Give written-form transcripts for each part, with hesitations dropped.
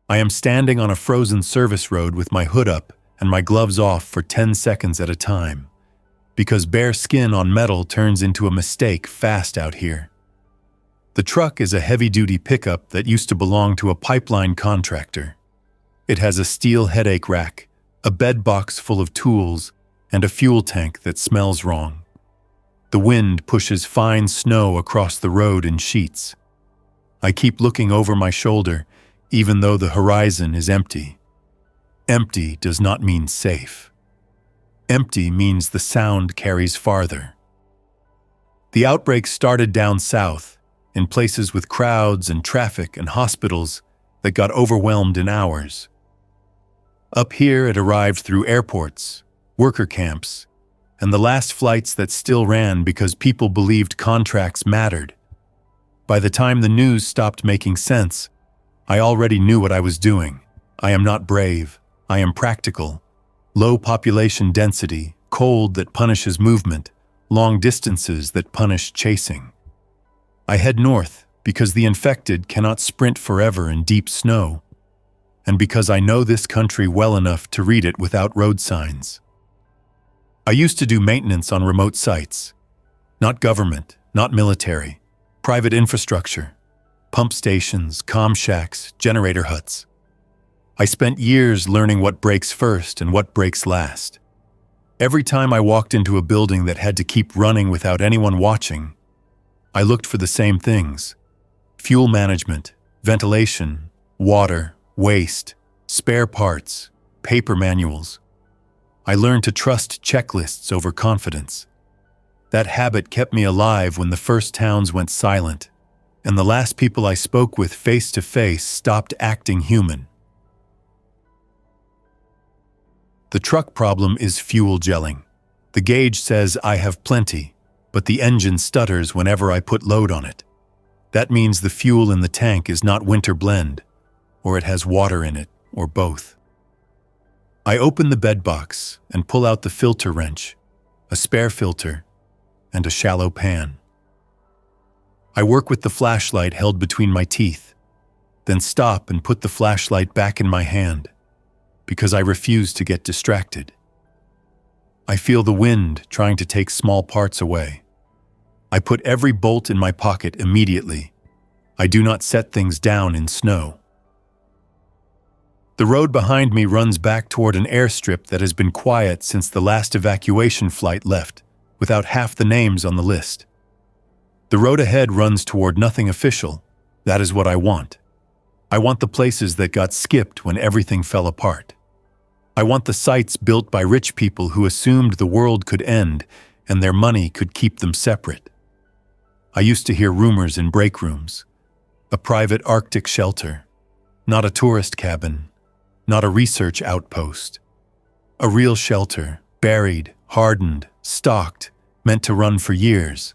I am standing on a frozen service road with my hood up and my gloves off for 10 seconds at a time, because bare skin on metal turns into a mistake fast out here. The truck is a heavy-duty pickup that used to belong to a pipeline contractor. It has a steel headache rack, a bed box full of tools, and a fuel tank that smells wrong. The wind pushes fine snow across the road in sheets. I keep looking over my shoulder, even though the horizon is empty. Empty does not mean safe. Empty means the sound carries farther. The outbreak started down south, in places with crowds and traffic and hospitals that got overwhelmed in hours. Up here it arrived through airports, worker camps, and the last flights that still ran because people believed contracts mattered. By the time the news stopped making sense, I already knew what I was doing. I am not brave. I am practical. Low population density, cold that punishes movement, long distances that punish chasing. I head north because the infected cannot sprint forever in deep snow, and because I know this country well enough to read it without road signs. I used to do maintenance on remote sites. Not government, not military, private infrastructure, pump stations, comm shacks, generator huts. I spent years learning what breaks first and what breaks last. Every time I walked into a building that had to keep running without anyone watching, I looked for the same things: fuel management, ventilation, water, waste, spare parts, paper manuals. I learned to trust checklists over confidence. That habit kept me alive when the first towns went silent, and the last people I spoke with face to face stopped acting human. The truck problem is fuel gelling. The gauge says I have plenty, but the engine stutters whenever I put load on it. That means the fuel in the tank is not winter blend, or it has water in it, or both. I open the bed box and pull out the filter wrench, a spare filter, and a shallow pan. I work with the flashlight held between my teeth, then stop and put the flashlight back in my hand, because I refuse to get distracted. I feel the wind trying to take small parts away. I put every bolt in my pocket immediately. I do not set things down in snow. The road behind me runs back toward an airstrip that has been quiet since the last evacuation flight left, without half the names on the list. The road ahead runs toward nothing official. That is what I want. I want the places that got skipped when everything fell apart. I want the sites built by rich people who assumed the world could end and their money could keep them separate. I used to hear rumors in break rooms. A private Arctic shelter, not a tourist cabin, not a research outpost. A real shelter, buried, hardened, stocked, meant to run for years.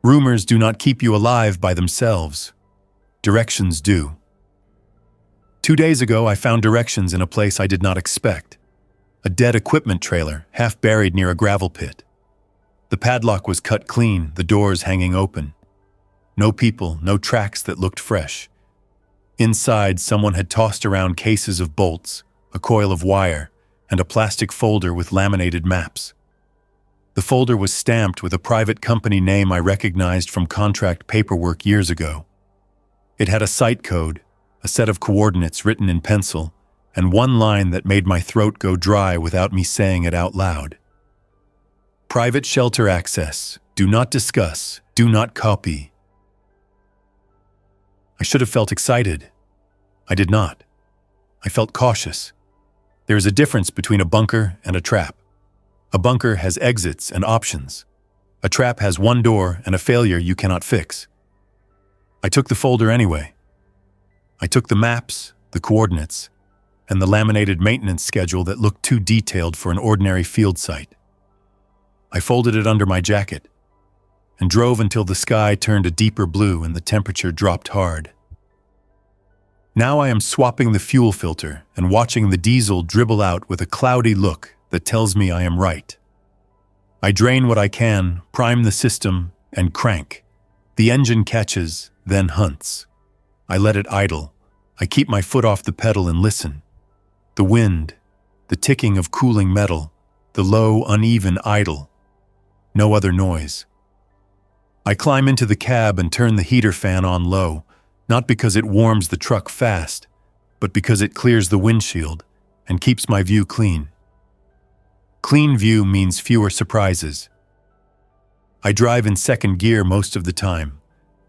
Rumors do not keep you alive by themselves. Directions do. 2 days ago, I found directions in a place I did not expect. A dead equipment trailer, half buried near a gravel pit. The padlock was cut clean, the doors hanging open. No people, no tracks that looked fresh. Inside, someone had tossed around cases of bolts, a coil of wire, and a plastic folder with laminated maps. The folder was stamped with a private company name I recognized from contract paperwork years ago. It had a site code, a set of coordinates written in pencil, and one line that made my throat go dry without me saying it out loud. Private shelter access. Do not discuss. Do not copy. I should have felt excited. I did not. I felt cautious. There is a difference between a bunker and a trap. A bunker has exits and options. A trap has one door and a failure you cannot fix. I took the folder anyway. I took the maps, the coordinates, and the laminated maintenance schedule that looked too detailed for an ordinary field site. I folded it under my jacket and drove until the sky turned a deeper blue and the temperature dropped hard. Now I am swapping the fuel filter and watching the diesel dribble out with a cloudy look that tells me I am right. I drain what I can, prime the system, and crank. The engine catches, then hunts. I let it idle, I keep my foot off the pedal and listen. The wind, the ticking of cooling metal, the low, uneven idle. No other noise. I climb into the cab and turn the heater fan on low, not because it warms the truck fast, but because it clears the windshield and keeps my view clean. Clean view means fewer surprises. I drive in second gear most of the time.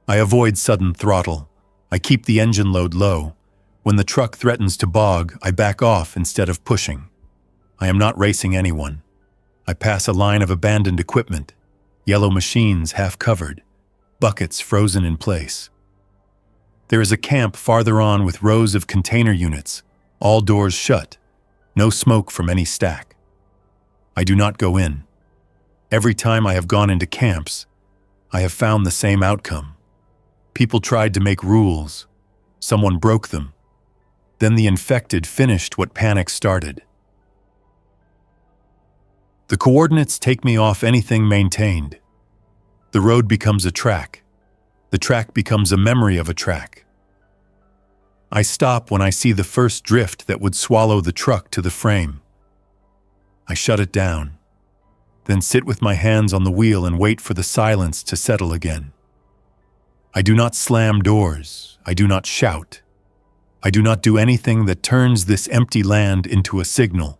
I avoid sudden throttle. I keep the engine load low. When the truck threatens to bog, I back off instead of pushing. I am not racing anyone. I pass a line of abandoned equipment, yellow machines half covered, buckets frozen in place. There is a camp farther on with rows of container units, all doors shut, no smoke from any stack. I do not go in. Every time I have gone into camps, I have found the same outcome. People tried to make rules. Someone broke them. Then the infected finished what panic started. The coordinates take me off anything maintained. The road becomes a track. The track becomes a memory of a track. I stop when I see the first drift that would swallow the truck to the frame. I shut it down, then sit with my hands on the wheel and wait for the silence to settle again. I do not slam doors. I do not shout. I do not do anything that turns this empty land into a signal.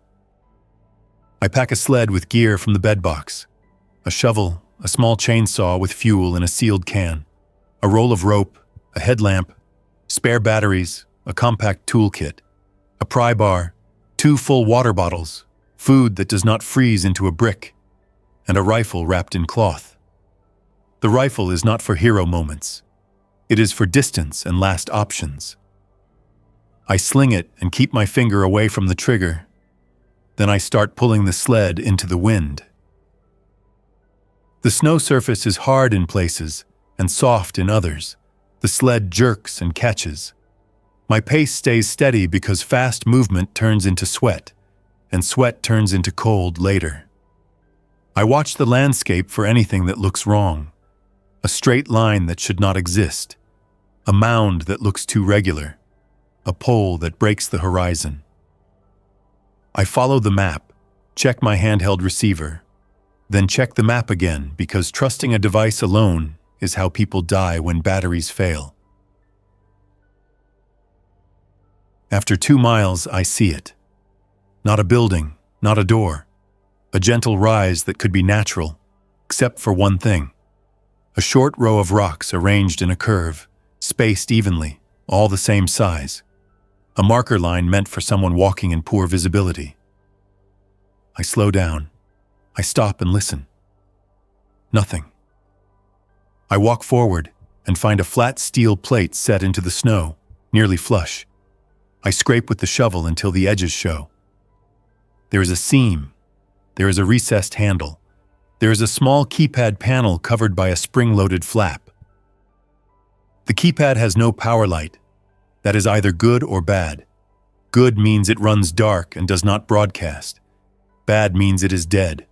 I pack a sled with gear from the bedbox, a shovel, a small chainsaw with fuel in a sealed can, a roll of rope, a headlamp, spare batteries, a compact toolkit, a pry bar, 2 full water bottles, food that does not freeze into a brick, and a rifle wrapped in cloth. The rifle is not for hero moments. It is for distance and last options. I sling it and keep my finger away from the trigger. Then I start pulling the sled into the wind. The snow surface is hard in places and soft in others. The sled jerks and catches. My pace stays steady because fast movement turns into sweat, and sweat turns into cold later. I watch the landscape for anything that looks wrong. A straight line that should not exist. A mound that looks too regular. A pole that breaks the horizon. I follow the map, check my handheld receiver, then check the map again because trusting a device alone is how people die when batteries fail. After 2 miles, I see it. Not a building, not a door. A gentle rise that could be natural, except for one thing. A short row of rocks arranged in a curve, spaced evenly, all the same size. A marker line meant for someone walking in poor visibility. I slow down. I stop and listen. Nothing. I walk forward and find a flat steel plate set into the snow, nearly flush. I scrape with the shovel until the edges show. There is a seam. There is a recessed handle. There is a small keypad panel covered by a spring-loaded flap. The keypad has no power light. That is either good or bad. Good means it runs dark and does not broadcast. Bad means it is dead.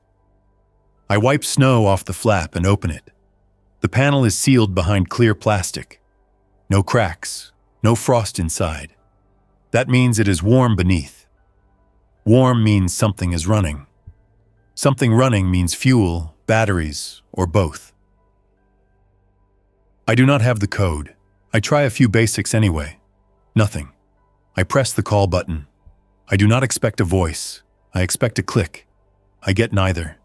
I wipe snow off the flap and open it. The panel is sealed behind clear plastic. No cracks, no frost inside. That means it is warm beneath. Warm means something is running. Something running means fuel, batteries, or both. I do not have the code. I try a few basics anyway. Nothing. I press the call button. I do not expect a voice. I expect a click. I get neither.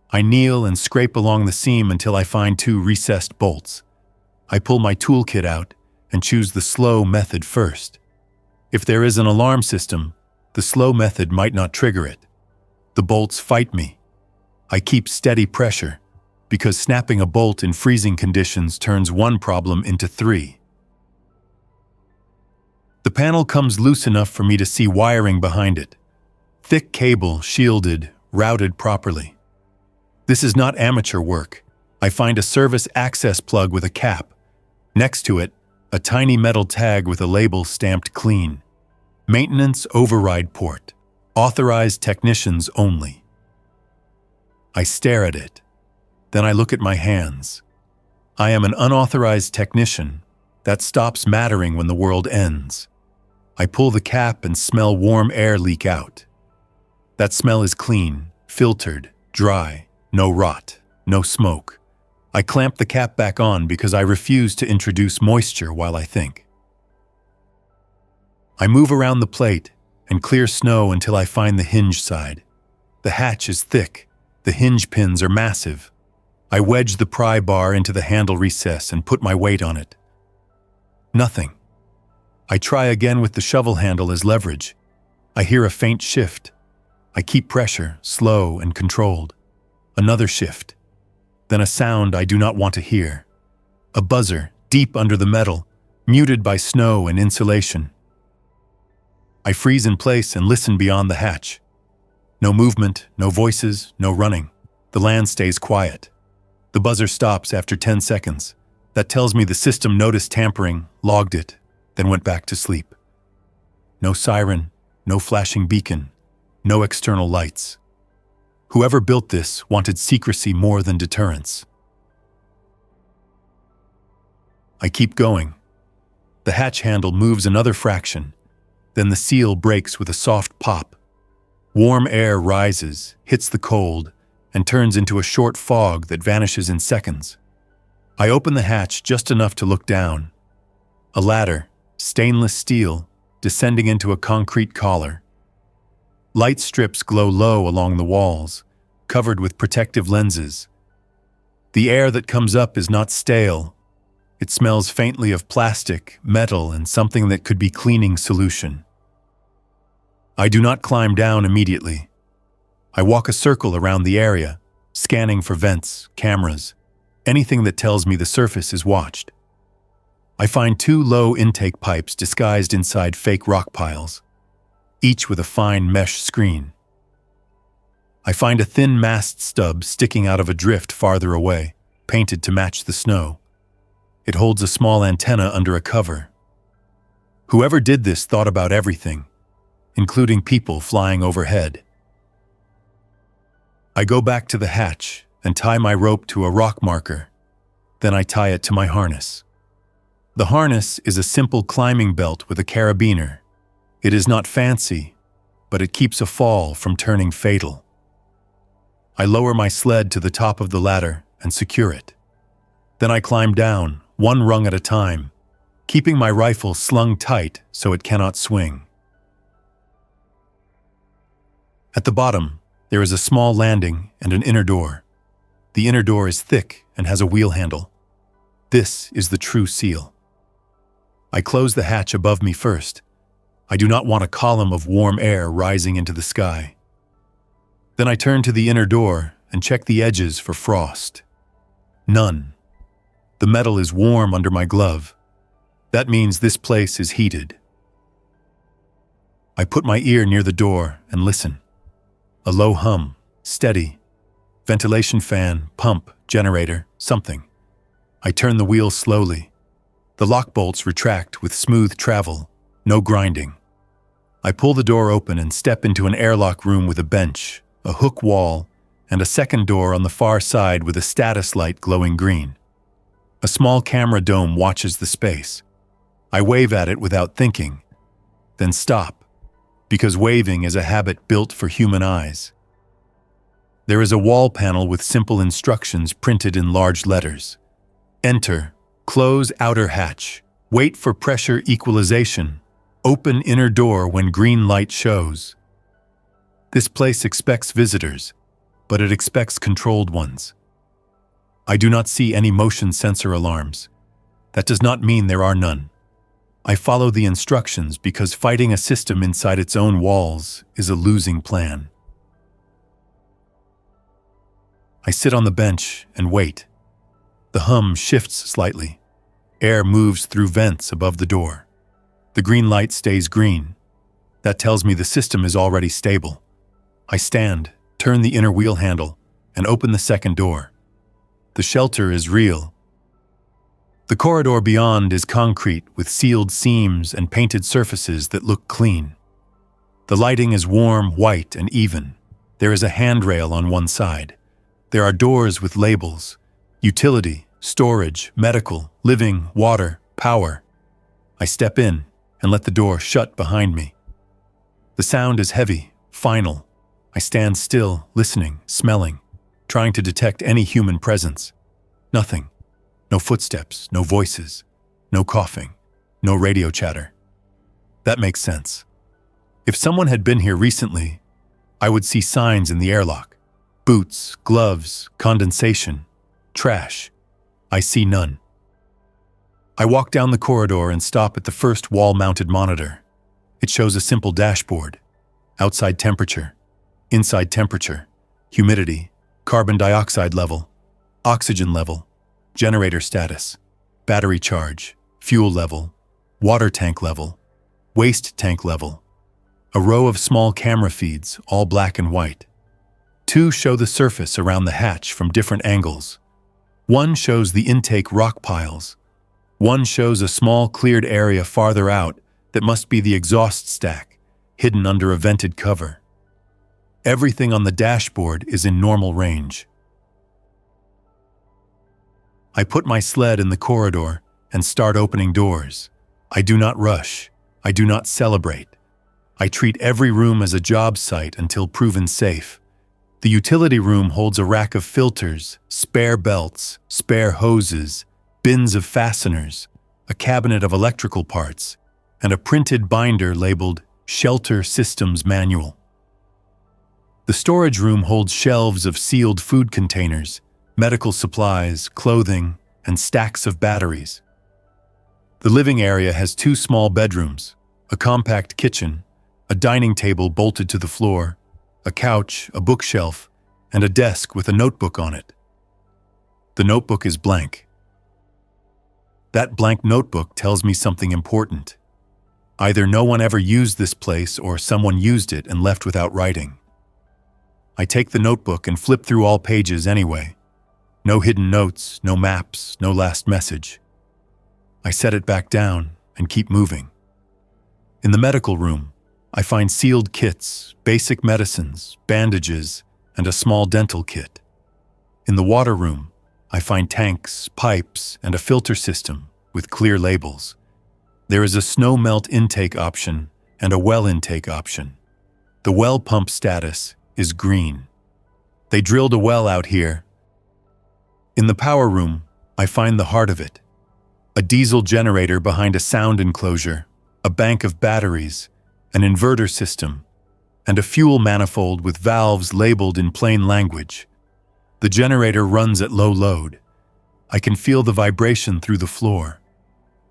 I kneel and scrape along the seam until I find 2 recessed bolts. I pull my toolkit out and choose the slow method first. If there is an alarm system, the slow method might not trigger it. The bolts fight me. I keep steady pressure because snapping a bolt in freezing conditions turns one problem into 3. The panel comes loose enough for me to see wiring behind it. Thick cable, shielded, routed properly. This is not amateur work. I find a service access plug with a cap. Next to it, a tiny metal tag with a label stamped clean. Maintenance override port. Authorized technicians only. I stare at it. Then I look at my hands. I am an unauthorized technician. That stops mattering when the world ends. I pull the cap and smell warm air leak out. That smell is clean, filtered, dry, no rot, no smoke. I clamp the cap back on because I refuse to introduce moisture while I think. I move around the plate and clear snow until I find the hinge side. The hatch is thick, the hinge pins are massive. I wedge the pry bar into the handle recess and put my weight on it. Nothing. I try again with the shovel handle as leverage. I hear a faint shift. I keep pressure, slow and controlled. Another shift. Then a sound I do not want to hear. A buzzer, deep under the metal, muted by snow and insulation. I freeze in place and listen beyond the hatch. No movement, no voices, no running. The land stays quiet. The buzzer stops after 10 seconds. That tells me the system noticed tampering, logged it, then went back to sleep. No siren, no flashing beacon, no external lights. Whoever built this wanted secrecy more than deterrence. I keep going. The hatch handle moves another fraction. Then the seal breaks with a soft pop. Warm air rises, hits the cold, and turns into a short fog that vanishes in seconds. I open the hatch just enough to look down. A ladder, stainless steel, descending into a concrete collar. Light strips glow low along the walls, covered with protective lenses. The air that comes up is not stale. It smells faintly of plastic, metal, and something that could be cleaning solution. I do not climb down immediately. I walk a circle around the area, scanning for vents, cameras, anything that tells me the surface is watched. I find 2 low intake pipes disguised inside fake rock piles, each with a fine mesh screen. I find a thin mast stub sticking out of a drift farther away, painted to match the snow. It holds a small antenna under a cover. Whoever did this thought about everything, including people flying overhead. I go back to the hatch and tie my rope to a rock marker. Then I tie it to my harness. The harness is a simple climbing belt with a carabiner. It is not fancy, but it keeps a fall from turning fatal. I lower my sled to the top of the ladder and secure it. Then I climb down, one rung at a time, keeping my rifle slung tight so it cannot swing. At the bottom, there is a small landing and an inner door. The inner door is thick and has a wheel handle. This is the true seal. I close the hatch above me first. I do not want a column of warm air rising into the sky. Then I turn to the inner door and check the edges for frost. None. The metal is warm under my glove. That means this place is heated. I put my ear near the door and listen. A low hum, steady. Ventilation fan, pump, generator, something. I turn the wheel slowly. The lock bolts retract with smooth travel, no grinding. I pull the door open and step into an airlock room with a bench, a hook wall, and a second door on the far side with a status light glowing green. A small camera dome watches the space. I wave at it without thinking, then stop, because waving is a habit built for human eyes. There is a wall panel with simple instructions printed in large letters. Enter, close outer hatch, wait for pressure equalization, open inner door when green light shows. This place expects visitors, but it expects controlled ones. I do not see any motion sensor alarms. That does not mean there are none. I follow the instructions because fighting a system inside its own walls is a losing plan. I sit on the bench and wait. The hum shifts slightly. Air moves through vents above the door. The green light stays green. That tells me the system is already stable. I stand, turn the inner wheel handle, and open the second door. The shelter is real. The corridor beyond is concrete with sealed seams and painted surfaces that look clean. The lighting is warm, white, and even. There is a handrail on one side. There are doors with labels: utility, storage, medical, living, water, power. I step in, and let the door shut behind me. The sound is heavy, final. I stand still, listening, smelling, trying to detect any human presence. Nothing. No footsteps, no voices, no coughing, no radio chatter. That makes sense. If someone had been here recently, I would see signs in the airlock. Boots, gloves, condensation, trash. I see none. I walk down the corridor and stop at the first wall-mounted monitor. It shows a simple dashboard. Outside temperature, inside temperature, humidity, carbon dioxide level, oxygen level, generator status, battery charge, fuel level, water tank level, waste tank level. A row of small camera feeds, all black and white. 2 show the surface around the hatch from different angles. 1 shows the intake rock piles. 1 shows a small cleared area farther out that must be the exhaust stack, hidden under a vented cover. Everything on the dashboard is in normal range. I put my sled in the corridor and start opening doors. I do not rush. I do not celebrate. I treat every room as a job site until proven safe. The utility room holds a rack of filters, spare belts, spare hoses, bins of fasteners, a cabinet of electrical parts, and a printed binder labeled Shelter Systems Manual. The storage room holds shelves of sealed food containers, medical supplies, clothing, and stacks of batteries. The living area has 2 small bedrooms, a compact kitchen, a dining table bolted to the floor, a couch, a bookshelf, and a desk with a notebook on it. The notebook is blank. That blank notebook tells me something important. Either no one ever used this place or someone used it and left without writing. I take the notebook and flip through all pages anyway. No hidden notes, no maps, no last message. I set it back down and keep moving. In the medical room, I find sealed kits, basic medicines, bandages, and a small dental kit. In the water room, I find tanks, pipes, and a filter system with clear labels. There is a snow melt intake option and a well intake option. The well pump status is green. They drilled a well out here. In the power room, I find the heart of it. A diesel generator behind a sound enclosure, a bank of batteries, an inverter system, and a fuel manifold with valves labeled in plain language. The generator runs at low load. I can feel the vibration through the floor.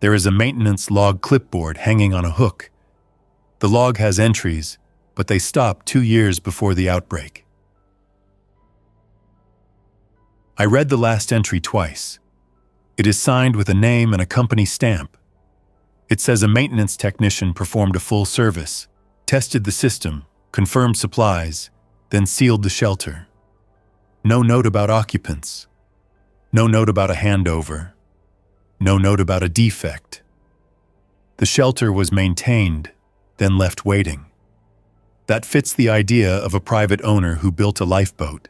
There is a maintenance log clipboard hanging on a hook. The log has entries, but they stopped 2 years before the outbreak. I read the last entry twice. It is signed with a name and a company stamp. It says a maintenance technician performed a full service, tested the system, confirmed supplies, then sealed the shelter. No note about occupants. No note about a handover. No note about a defect. The shelter was maintained, then left waiting. That fits the idea of a private owner who built a lifeboat,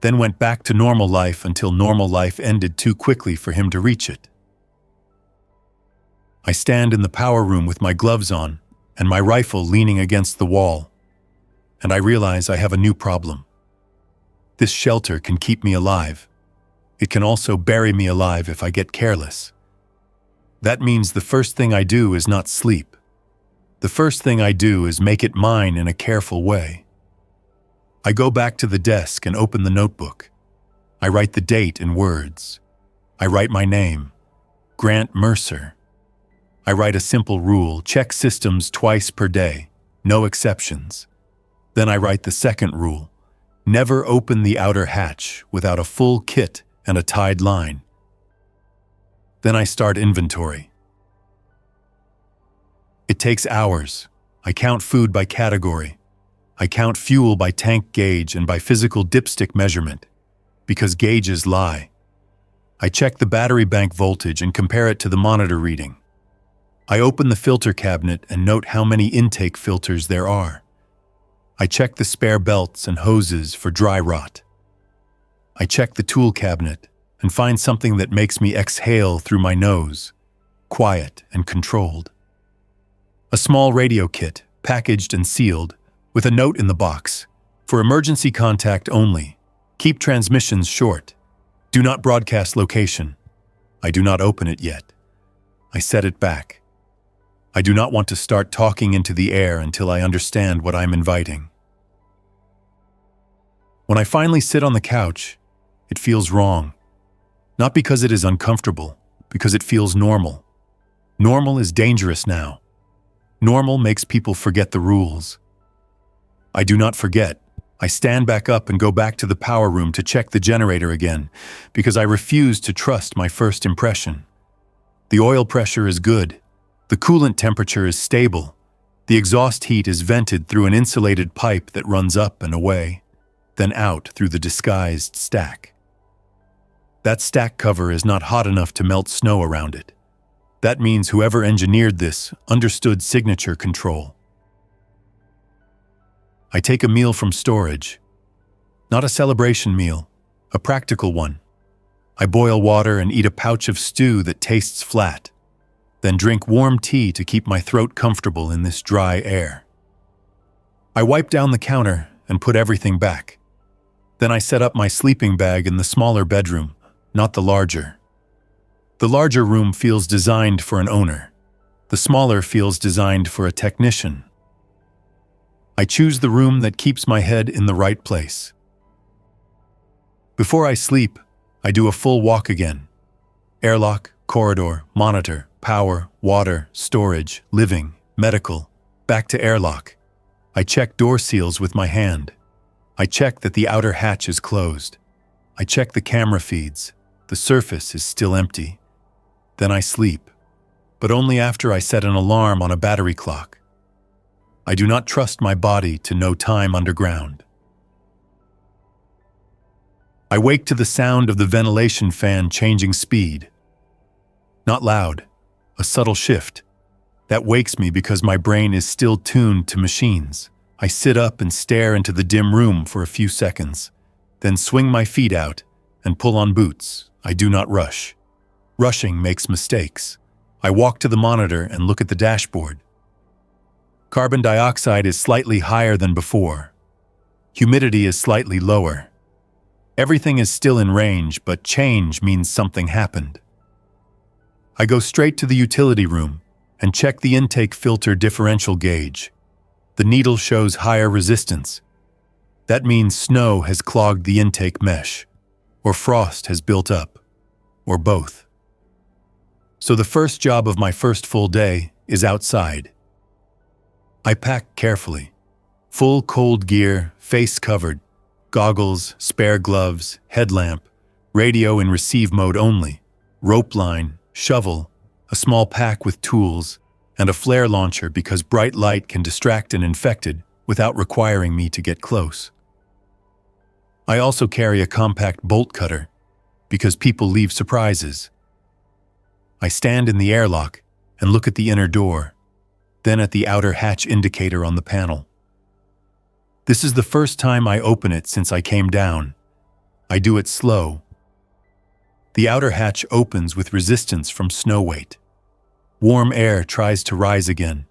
then went back to normal life until normal life ended too quickly for him to reach it. I stand in the power room with my gloves on and my rifle leaning against the wall, and I realize I have a new problem. This shelter can keep me alive. It can also bury me alive if I get careless. That means the first thing I do is not sleep. The first thing I do is make it mine in a careful way. I go back to the desk and open the notebook. I write the date in words. I write my name, Grant Mercer. I write a simple rule: check systems twice per day, no exceptions. Then I write the second rule: never open the outer hatch without a full kit and a tied line. Then I start inventory. It takes hours. I count food by category. I count fuel by tank gauge and by physical dipstick measurement, because gauges lie. I check the battery bank voltage and compare it to the monitor reading. I open the filter cabinet and note how many intake filters there are. I check the spare belts and hoses for dry rot. I check the tool cabinet and find something that makes me exhale through my nose, quiet and controlled. A small radio kit, packaged and sealed, with a note in the box. For emergency contact only. Keep transmissions short. Do not broadcast location. I do not open it yet. I set it back. I do not want to start talking into the air until I understand what I'm inviting. When I finally sit on the couch, it feels wrong. Not because it is uncomfortable, because it feels normal. Normal is dangerous now. Normal makes people forget the rules. I do not forget. I stand back up and go back to the power room to check the generator again, because I refuse to trust my first impression. The oil pressure is good. The coolant temperature is stable. The exhaust heat is vented through an insulated pipe that runs up and away, then out through the disguised stack. That stack cover is not hot enough to melt snow around it. That means whoever engineered this understood signature control. I take a meal from storage. Not a celebration meal, a practical one. I boil water and eat a pouch of stew that tastes flat, then drink warm tea to keep my throat comfortable in this dry air. I wipe down the counter and put everything back. Then I set up my sleeping bag in the smaller bedroom, not the larger. The larger room feels designed for an owner. The smaller feels designed for a technician. I choose the room that keeps my head in the right place. Before I sleep, I do a full walk again. Airlock, corridor, monitor, power, water, storage, living, medical, back to airlock. I check door seals with my hand. I check that the outer hatch is closed. I check the camera feeds. The surface is still empty. Then I sleep, but only after I set an alarm on a battery clock. I do not trust my body to know time underground. I wake to the sound of the ventilation fan changing speed. Not loud, a subtle shift. That wakes me because my brain is still tuned to machines. I sit up and stare into the dim room for a few seconds, then swing my feet out and pull on boots. I do not rush. Rushing makes mistakes. I walk to the monitor and look at the dashboard. Carbon dioxide is slightly higher than before. Humidity is slightly lower. Everything is still in range, but change means something happened. I go straight to the utility room and check the intake filter differential gauge. The needle shows higher resistance. That means snow has clogged the intake mesh, or frost has built up, or both. So the first job of my first full day is outside. I pack carefully. Full cold gear, face covered, goggles, spare gloves, headlamp, radio in receive mode only, rope line, shovel, a small pack with tools, and a flare launcher because bright light can distract an infected without requiring me to get close. I also carry a compact bolt cutter because people leave surprises. I stand in the airlock and look at the inner door, then at the outer hatch indicator on the panel. This is the first time I open it since I came down. I do it slow. The outer hatch opens with resistance from snow weight. Warm air tries to rise again.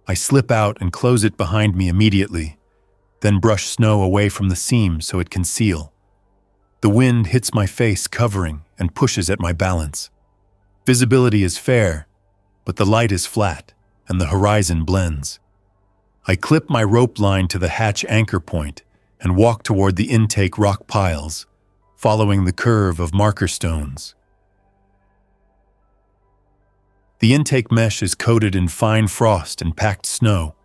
I slip out and close it behind me immediately, then brush snow away from the seam so it can seal. The wind hits my face covering and pushes at my balance. Visibility is fair, but the light is flat and the horizon blends. I clip my rope line to the hatch anchor point and walk toward the intake rock piles, following the curve of marker stones. The intake mesh is coated in fine frost and packed snow.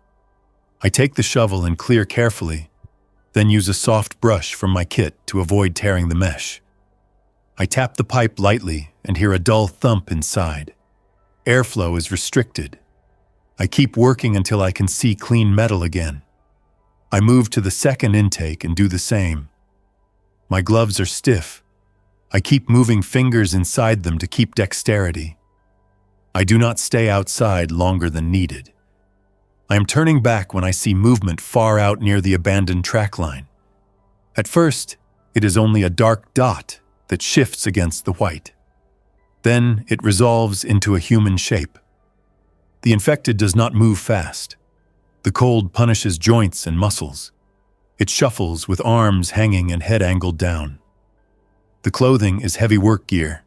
I take the shovel and clear carefully, then use a soft brush from my kit to avoid tearing the mesh. I tap the pipe lightly and hear a dull thump inside. Airflow is restricted. I keep working until I can see clean metal again. I move to the second intake and do the same. My gloves are stiff. I keep moving fingers inside them to keep dexterity. I do not stay outside longer than needed. I am turning back when I see movement far out near the abandoned track line. At first, it is only a dark dot that shifts against the white. Then it resolves into a human shape. The infected does not move fast. The cold punishes joints and muscles. It shuffles with arms hanging and head angled down. The clothing is heavy work gear.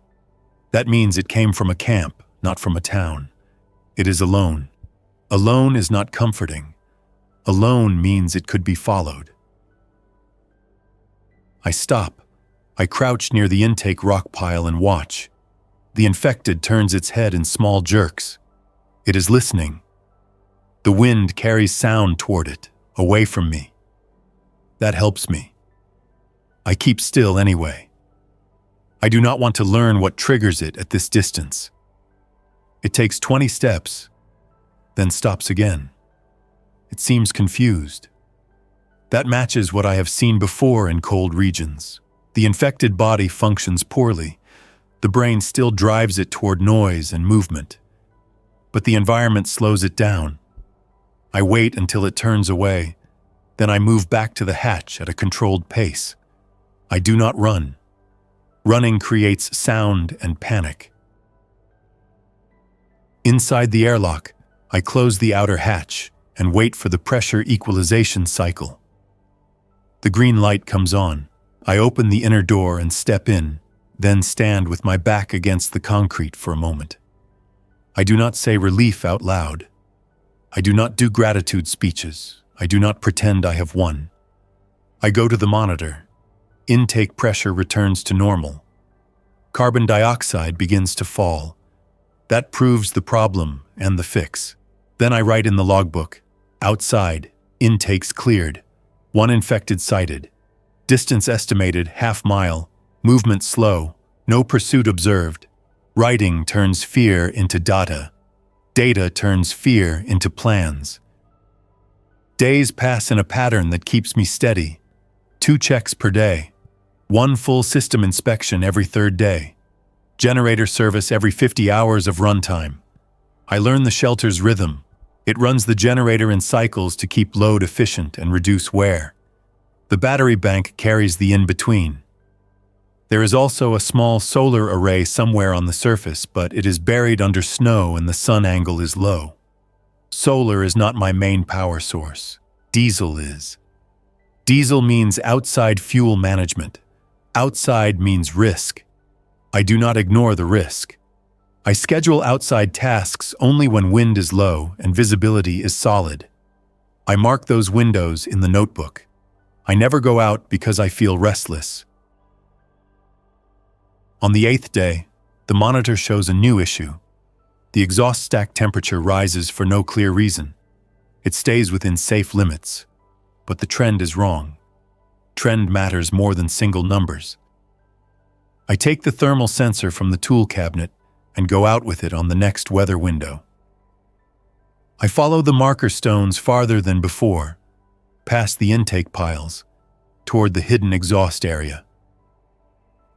That means it came from a camp, not from a town. It is alone. Alone is not comforting. Alone means it could be followed. I stop. I crouch near the intake rock pile and watch. The infected turns its head in small jerks. It is listening. The wind carries sound toward it, away from me. That helps me. I keep still anyway. I do not want to learn what triggers it at this distance. It takes 20 steps, then stops again. It seems confused. That matches what I have seen before in cold regions. The infected body functions poorly. The brain still drives it toward noise and movement. But the environment slows it down. I wait until it turns away. Then I move back to the hatch at a controlled pace. I do not run. Running creates sound and panic. Inside the airlock, I close the outer hatch and wait for the pressure equalization cycle. The green light comes on. I open the inner door and step in, then stand with my back against the concrete for a moment. I do not say relief out loud. I do not do gratitude speeches. I do not pretend I have won. I go to the monitor. Intake pressure returns to normal. Carbon dioxide begins to fall. That proves the problem and the fix. Then I write in the logbook, outside, intakes cleared, 1 infected sighted, distance estimated ½ mile, movement slow, no pursuit observed. Writing turns fear into data. Data turns fear into plans. Days pass in a pattern that keeps me steady. 2 checks per day. 1 full system inspection every 3rd day. Generator service every 50 hours of runtime. I learn the shelter's rhythm. It runs the generator in cycles to keep load efficient and reduce wear. The battery bank carries the in-between. There is also a small solar array somewhere on the surface, but it is buried under snow and the sun angle is low. Solar is not my main power source. Diesel is. Diesel means outside fuel management. Outside means risk. I do not ignore the risk. I schedule outside tasks only when wind is low and visibility is solid. I mark those windows in the notebook. I never go out because I feel restless. On the 8th day, the monitor shows a new issue. The exhaust stack temperature rises for no clear reason. It stays within safe limits, but the trend is wrong. Trend matters more than single numbers. I take the thermal sensor from the tool cabinet and go out with it on the next weather window. I follow the marker stones farther than before, past the intake piles, toward the hidden exhaust area.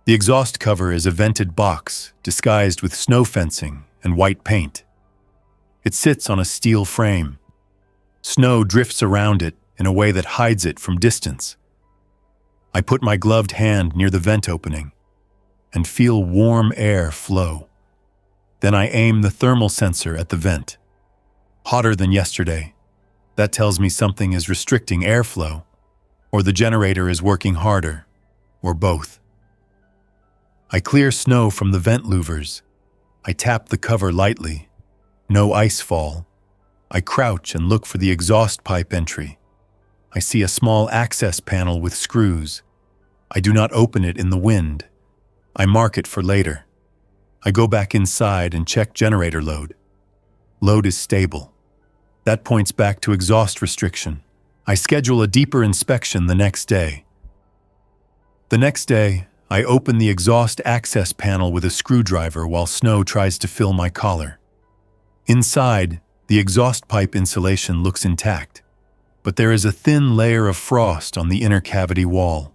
The exhaust cover is a vented box disguised with snow fencing and white paint. It sits on a steel frame. Snow drifts around it in a way that hides it from distance. I put my gloved hand near the vent opening and feel warm air flow. Then I aim the thermal sensor at the vent. Hotter than yesterday. That tells me something is restricting airflow, or the generator is working harder, or both. I clear snow from the vent louvers. I tap the cover lightly. No ice fall. I crouch and look for the exhaust pipe entry. I see a small access panel with screws. I do not open it in the wind. I mark it for later. I go back inside and check generator load. Load is stable. That points back to exhaust restriction. I schedule a deeper inspection the next day. The next day, I open the exhaust access panel with a screwdriver while snow tries to fill my collar. Inside, the exhaust pipe insulation looks intact, but there is a thin layer of frost on the inner cavity wall.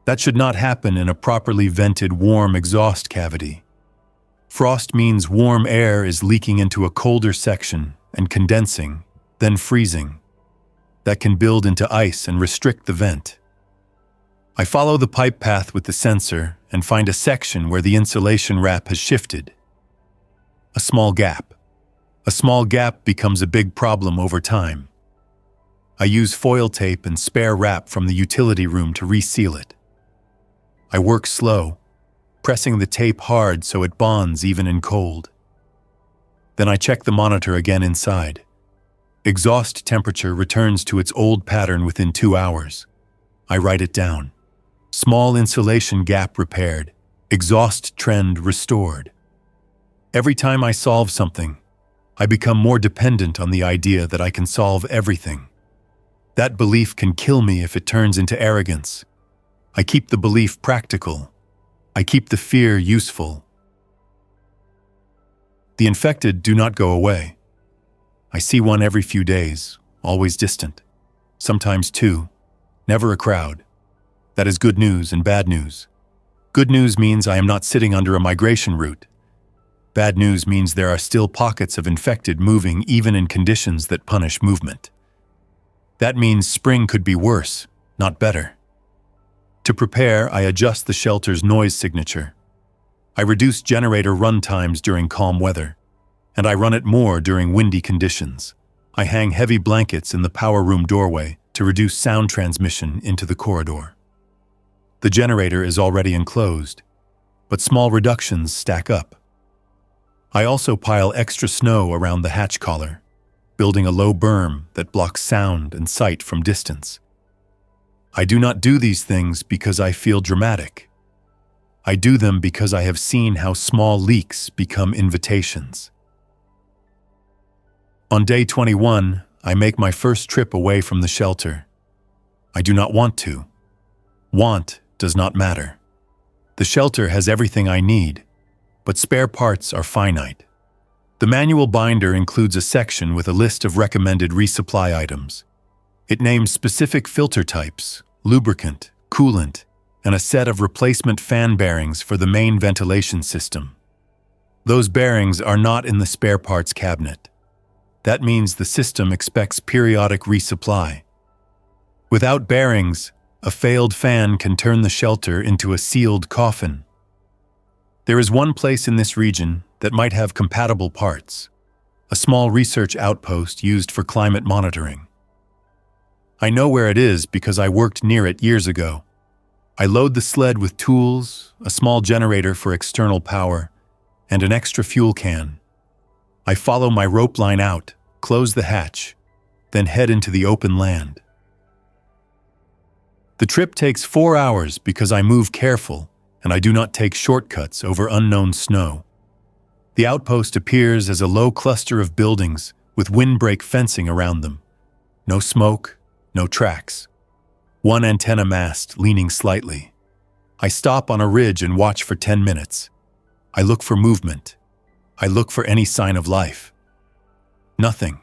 That should not happen in a properly vented warm exhaust cavity. Frost means warm air is leaking into a colder section and condensing, then freezing. That can build into ice and restrict the vent. I follow the pipe path with the sensor and find a section where the insulation wrap has shifted. A small gap. A small gap becomes a big problem over time. I use foil tape and spare wrap from the utility room to reseal it. I work slow, pressing the tape hard so it bonds even in cold. Then I check the monitor again inside. Exhaust temperature returns to its old pattern within 2 hours. I write it down. Small insulation gap repaired. Exhaust trend restored. Every time I solve something, I become more dependent on the idea that I can solve everything. That belief can kill me if it turns into arrogance. I keep the belief practical. I keep the fear useful. The infected do not go away. I see one every few days, always distant. Sometimes two, never a crowd. That is good news and bad news. Good news means I am not sitting under a migration route. Bad news means there are still pockets of infected moving even in conditions that punish movement. That means spring could be worse, not better. To prepare, I adjust the shelter's noise signature. I reduce generator run times during calm weather, and I run it more during windy conditions. I hang heavy blankets in the power room doorway to reduce sound transmission into the corridor. The generator is already enclosed, but small reductions stack up. I also pile extra snow around the hatch collar, building a low berm that blocks sound and sight from distance. I do not do these things because I feel dramatic. I do them because I have seen how small leaks become invitations. On day 21, I make my first trip away from the shelter. I do not want to. Want does not matter. The shelter has everything I need, but spare parts are finite. The manual binder includes a section with a list of recommended resupply items. It names specific filter types, lubricant, coolant, and a set of replacement fan bearings for the main ventilation system. Those bearings are not in the spare parts cabinet. That means the system expects periodic resupply. Without bearings, a failed fan can turn the shelter into a sealed coffin. There is one place in this region that might have compatible parts, a small research outpost used for climate monitoring. I know where it is because I worked near it years ago. I load the sled with tools, a small generator for external power, and an extra fuel can. I follow my rope line out, close the hatch, then head into the open land. The trip takes 4 hours because I move careful and I do not take shortcuts over unknown snow. The outpost appears as a low cluster of buildings with windbreak fencing around them. No smoke, no tracks. One antenna mast leaning slightly. I stop on a ridge and watch for 10 minutes. I look for movement. I look for any sign of life. Nothing.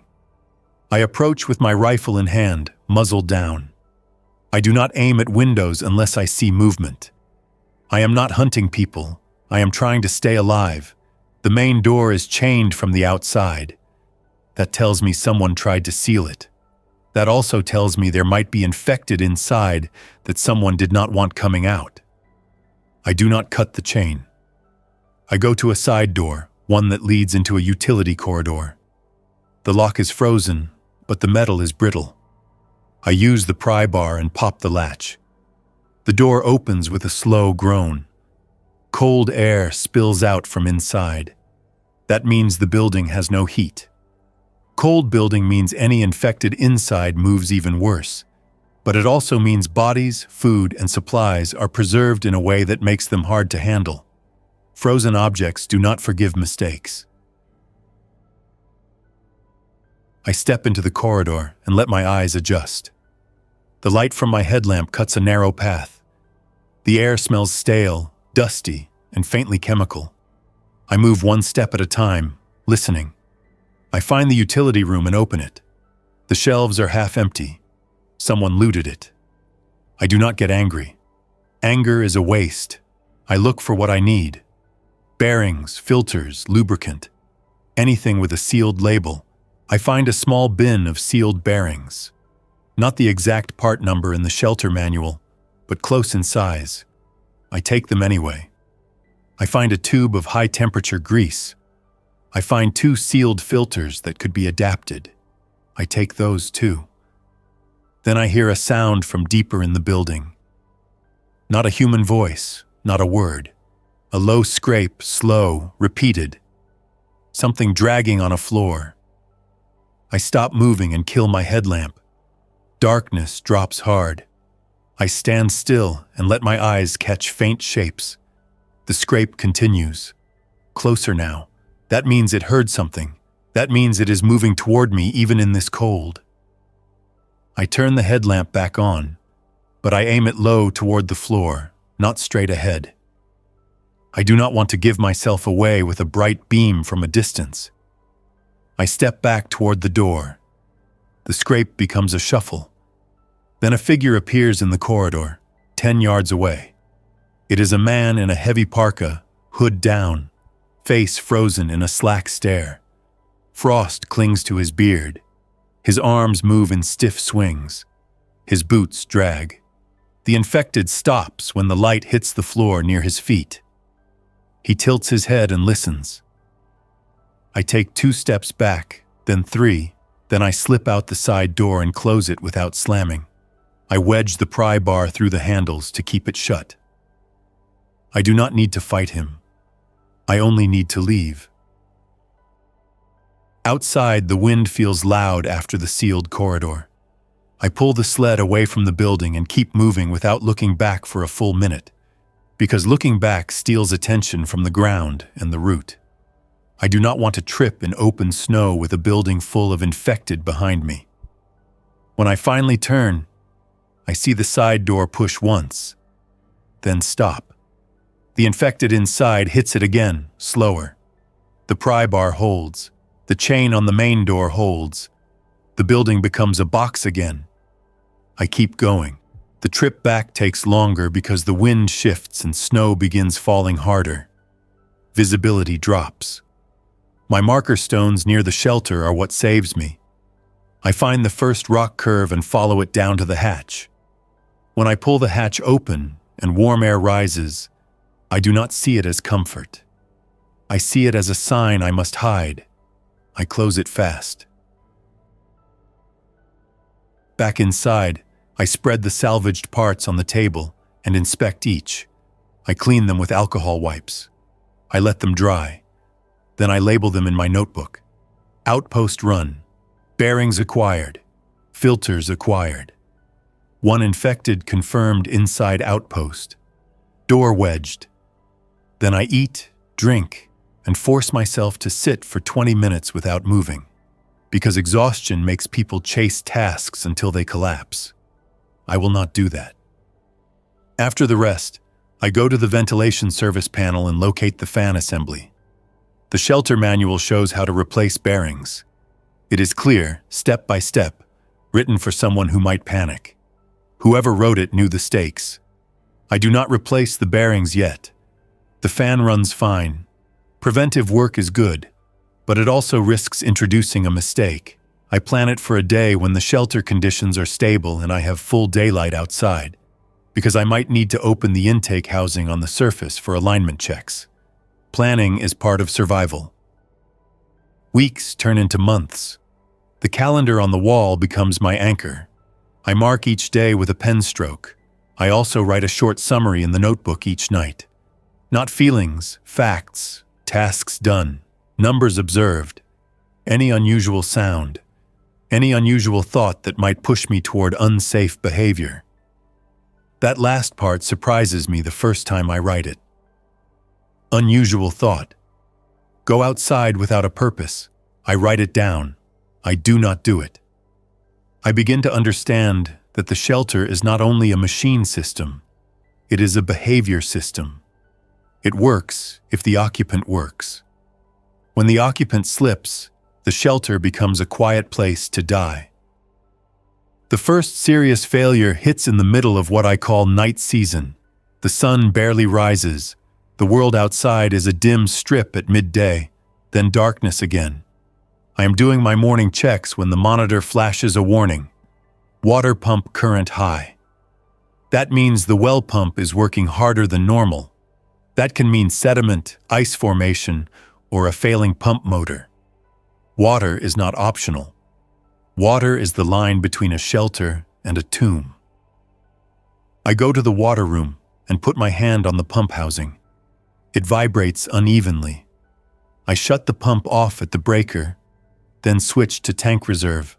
I approach with my rifle in hand, muzzle down. I do not aim at windows unless I see movement. I am not hunting people. I am trying to stay alive. The main door is chained from the outside. That tells me someone tried to seal it. That also tells me there might be infected inside that someone did not want coming out. I do not cut the chain. I go to a side door, one that leads into a utility corridor. The lock is frozen, but the metal is brittle. I use the pry bar and pop the latch. The door opens with a slow groan. Cold air spills out from inside. That means the building has no heat. Cold building means any infected inside moves even worse. But it also means bodies, food, and supplies are preserved in a way that makes them hard to handle. Frozen objects do not forgive mistakes. I step into the corridor and let my eyes adjust. The light from my headlamp cuts a narrow path. The air smells stale, dusty, and faintly chemical. I move one step at a time, listening. I find the utility room and open it. The shelves are half empty. Someone looted it. I do not get angry. Anger is a waste. I look for what I need. Bearings, filters, lubricant. Anything with a sealed label. I find a small bin of sealed bearings. Not the exact part number in the shelter manual, but close in size. I take them anyway. I find a tube of high-temperature grease. I find 2 sealed filters that could be adapted. I take those too. Then I hear a sound from deeper in the building. Not a human voice, not a word. A low scrape, slow, repeated. Something dragging on a floor. I stop moving and kill my headlamp. Darkness drops hard. I stand still and let my eyes catch faint shapes. The scrape continues. Closer now. That means it heard something. That means it is moving toward me even in this cold. I turn the headlamp back on, but I aim it low toward the floor, not straight ahead. I do not want to give myself away with a bright beam from a distance. I step back toward the door. The scrape becomes a shuffle. Then a figure appears in the corridor, 10 yards away. It is a man in a heavy parka, hood down, face frozen in a slack stare. Frost clings to his beard. His arms move in stiff swings. His boots drag. The infected stops when the light hits the floor near his feet. He tilts his head and listens. I take 2 steps back, then 3, then I slip out the side door and close it without slamming. I wedge the pry bar through the handles to keep it shut. I do not need to fight him. I only need to leave. Outside, the wind feels loud after the sealed corridor. I pull the sled away from the building and keep moving without looking back for a full minute, because looking back steals attention from the ground and the route. I do not want to trip in open snow with a building full of infected behind me. When I finally turn, I see the side door push once, then stop. The infected inside hits it again, slower. The pry bar holds. The chain on the main door holds. The building becomes a box again. I keep going. The trip back takes longer because the wind shifts and snow begins falling harder. Visibility drops. My marker stones near the shelter are what saves me. I find the first rock curve and follow it down to the hatch. When I pull the hatch open and warm air rises, I do not see it as comfort. I see it as a sign I must hide. I close it fast. Back inside, I spread the salvaged parts on the table and inspect each. I clean them with alcohol wipes. I let them dry. Then I label them in my notebook. Outpost run. Bearings acquired. Filters acquired. 1 infected confirmed inside outpost. Door wedged. Then I eat, drink, and force myself to sit for 20 minutes without moving, because exhaustion makes people chase tasks until they collapse. I will not do that. After the rest, I go to the ventilation service panel and locate the fan assembly. The shelter manual shows how to replace bearings. It is clear, step by step, written for someone who might panic. Whoever wrote it knew the stakes. I do not replace the bearings yet. The fan runs fine. Preventive work is good, but it also risks introducing a mistake. I plan it for a day when the shelter conditions are stable and I have full daylight outside, because I might need to open the intake housing on the surface for alignment checks. Planning is part of survival. Weeks turn into months. The calendar on the wall becomes my anchor. I mark each day with a pen stroke. I also write a short summary in the notebook each night. Not feelings, facts, tasks done, numbers observed, any unusual sound, any unusual thought that might push me toward unsafe behavior. That last part surprises me the first time I write it. Unusual thought. Go outside without a purpose. I write it down. I do not do it. I begin to understand that the shelter is not only a machine system, it is a behavior system. It works if the occupant works. When the occupant slips, the shelter becomes a quiet place to die. The first serious failure hits in the middle of what I call night season. The sun barely rises. The world outside is a dim strip at midday, then darkness again. I am doing my morning checks when the monitor flashes a warning. Water pump current high. That means the well pump is working harder than normal. That can mean sediment, ice formation, or a failing pump motor. Water is not optional. Water is the line between a shelter and a tomb. I go to the water room and put my hand on the pump housing. It vibrates unevenly. I shut the pump off at the breaker, then switch to tank reserve.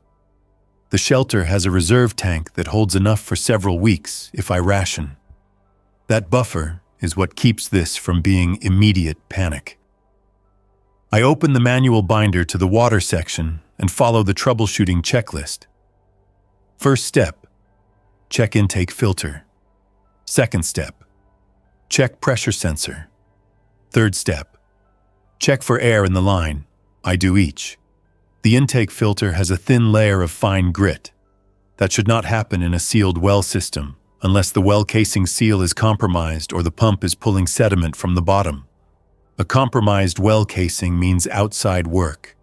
The shelter has a reserve tank that holds enough for several weeks if I ration. That buffer is what keeps this from being immediate panic. I open the manual binder to the water section and follow the troubleshooting checklist. First step, check intake filter. Second step, check pressure sensor. Third step, check for air in the line. I do each. The intake filter has a thin layer of fine grit. That should not happen in a sealed well system unless the well casing seal is compromised or the pump is pulling sediment from the bottom. A compromised well casing means outside work.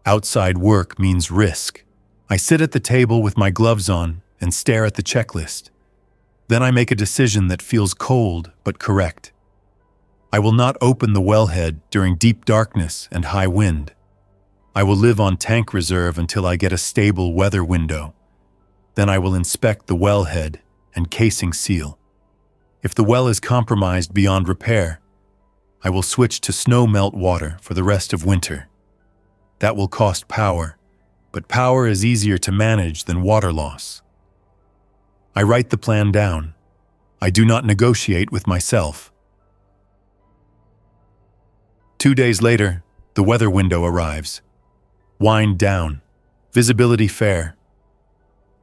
Outside work means risk. I sit at the table with my gloves on and stare at the checklist. Then I make a decision that feels cold but correct. I will not open the wellhead during deep darkness and high wind. I will live on tank reserve until I get a stable weather window. Then I will inspect the wellhead and casing seal. If the well is compromised beyond repair, I will switch to snow melt water for the rest of winter. That will cost power, but power is easier to manage than water loss. I write the plan down. I do not negotiate with myself. 2 days later, the weather window arrives. Wind down. Visibility fair.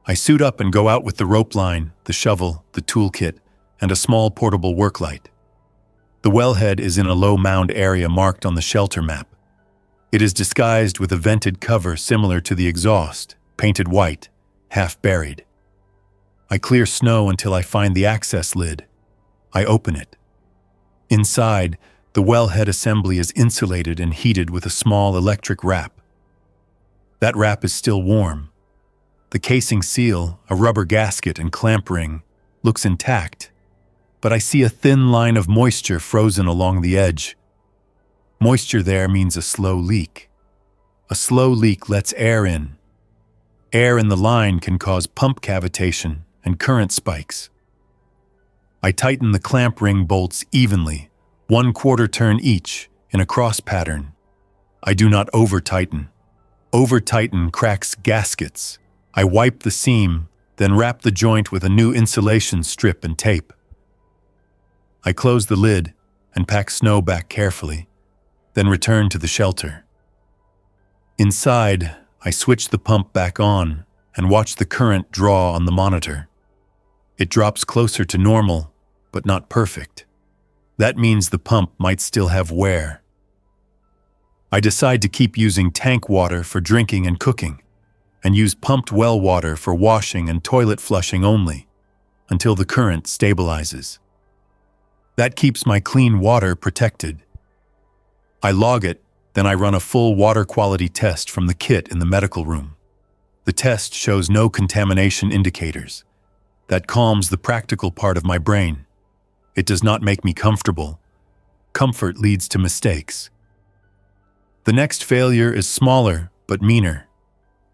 I suit up and go out with the rope line, the shovel, the toolkit, and a small portable work light. The wellhead is in a low mound area marked on the shelter map. It is disguised with a vented cover similar to the exhaust, painted white, half buried. I clear snow until I find the access lid. I open it. Inside, the wellhead assembly is insulated and heated with a small electric wrap. That wrap is still warm. The casing seal, a rubber gasket and clamp ring, looks intact, but I see a thin line of moisture frozen along the edge. Moisture there means a slow leak. A slow leak lets air in. Air in the line can cause pump cavitation and current spikes. I tighten the clamp ring bolts evenly, 1/4 turn each, in a cross pattern. I do not over-tighten. Over-tighten cracks gaskets. I wipe the seam, then wrap the joint with a new insulation strip and tape. I close the lid and pack snow back carefully, then return to the shelter. Inside, I switch the pump back on and watch the current draw on the monitor. It drops closer to normal, but not perfect. That means the pump might still have wear. I decide to keep using tank water for drinking and cooking, and use pumped well water for washing and toilet flushing only, until the current stabilizes. That keeps my clean water protected. I log it, then I run a full water quality test from the kit in the medical room. The test shows no contamination indicators. That calms the practical part of my brain. It does not make me comfortable. Comfort leads to mistakes. The next failure is smaller but meaner.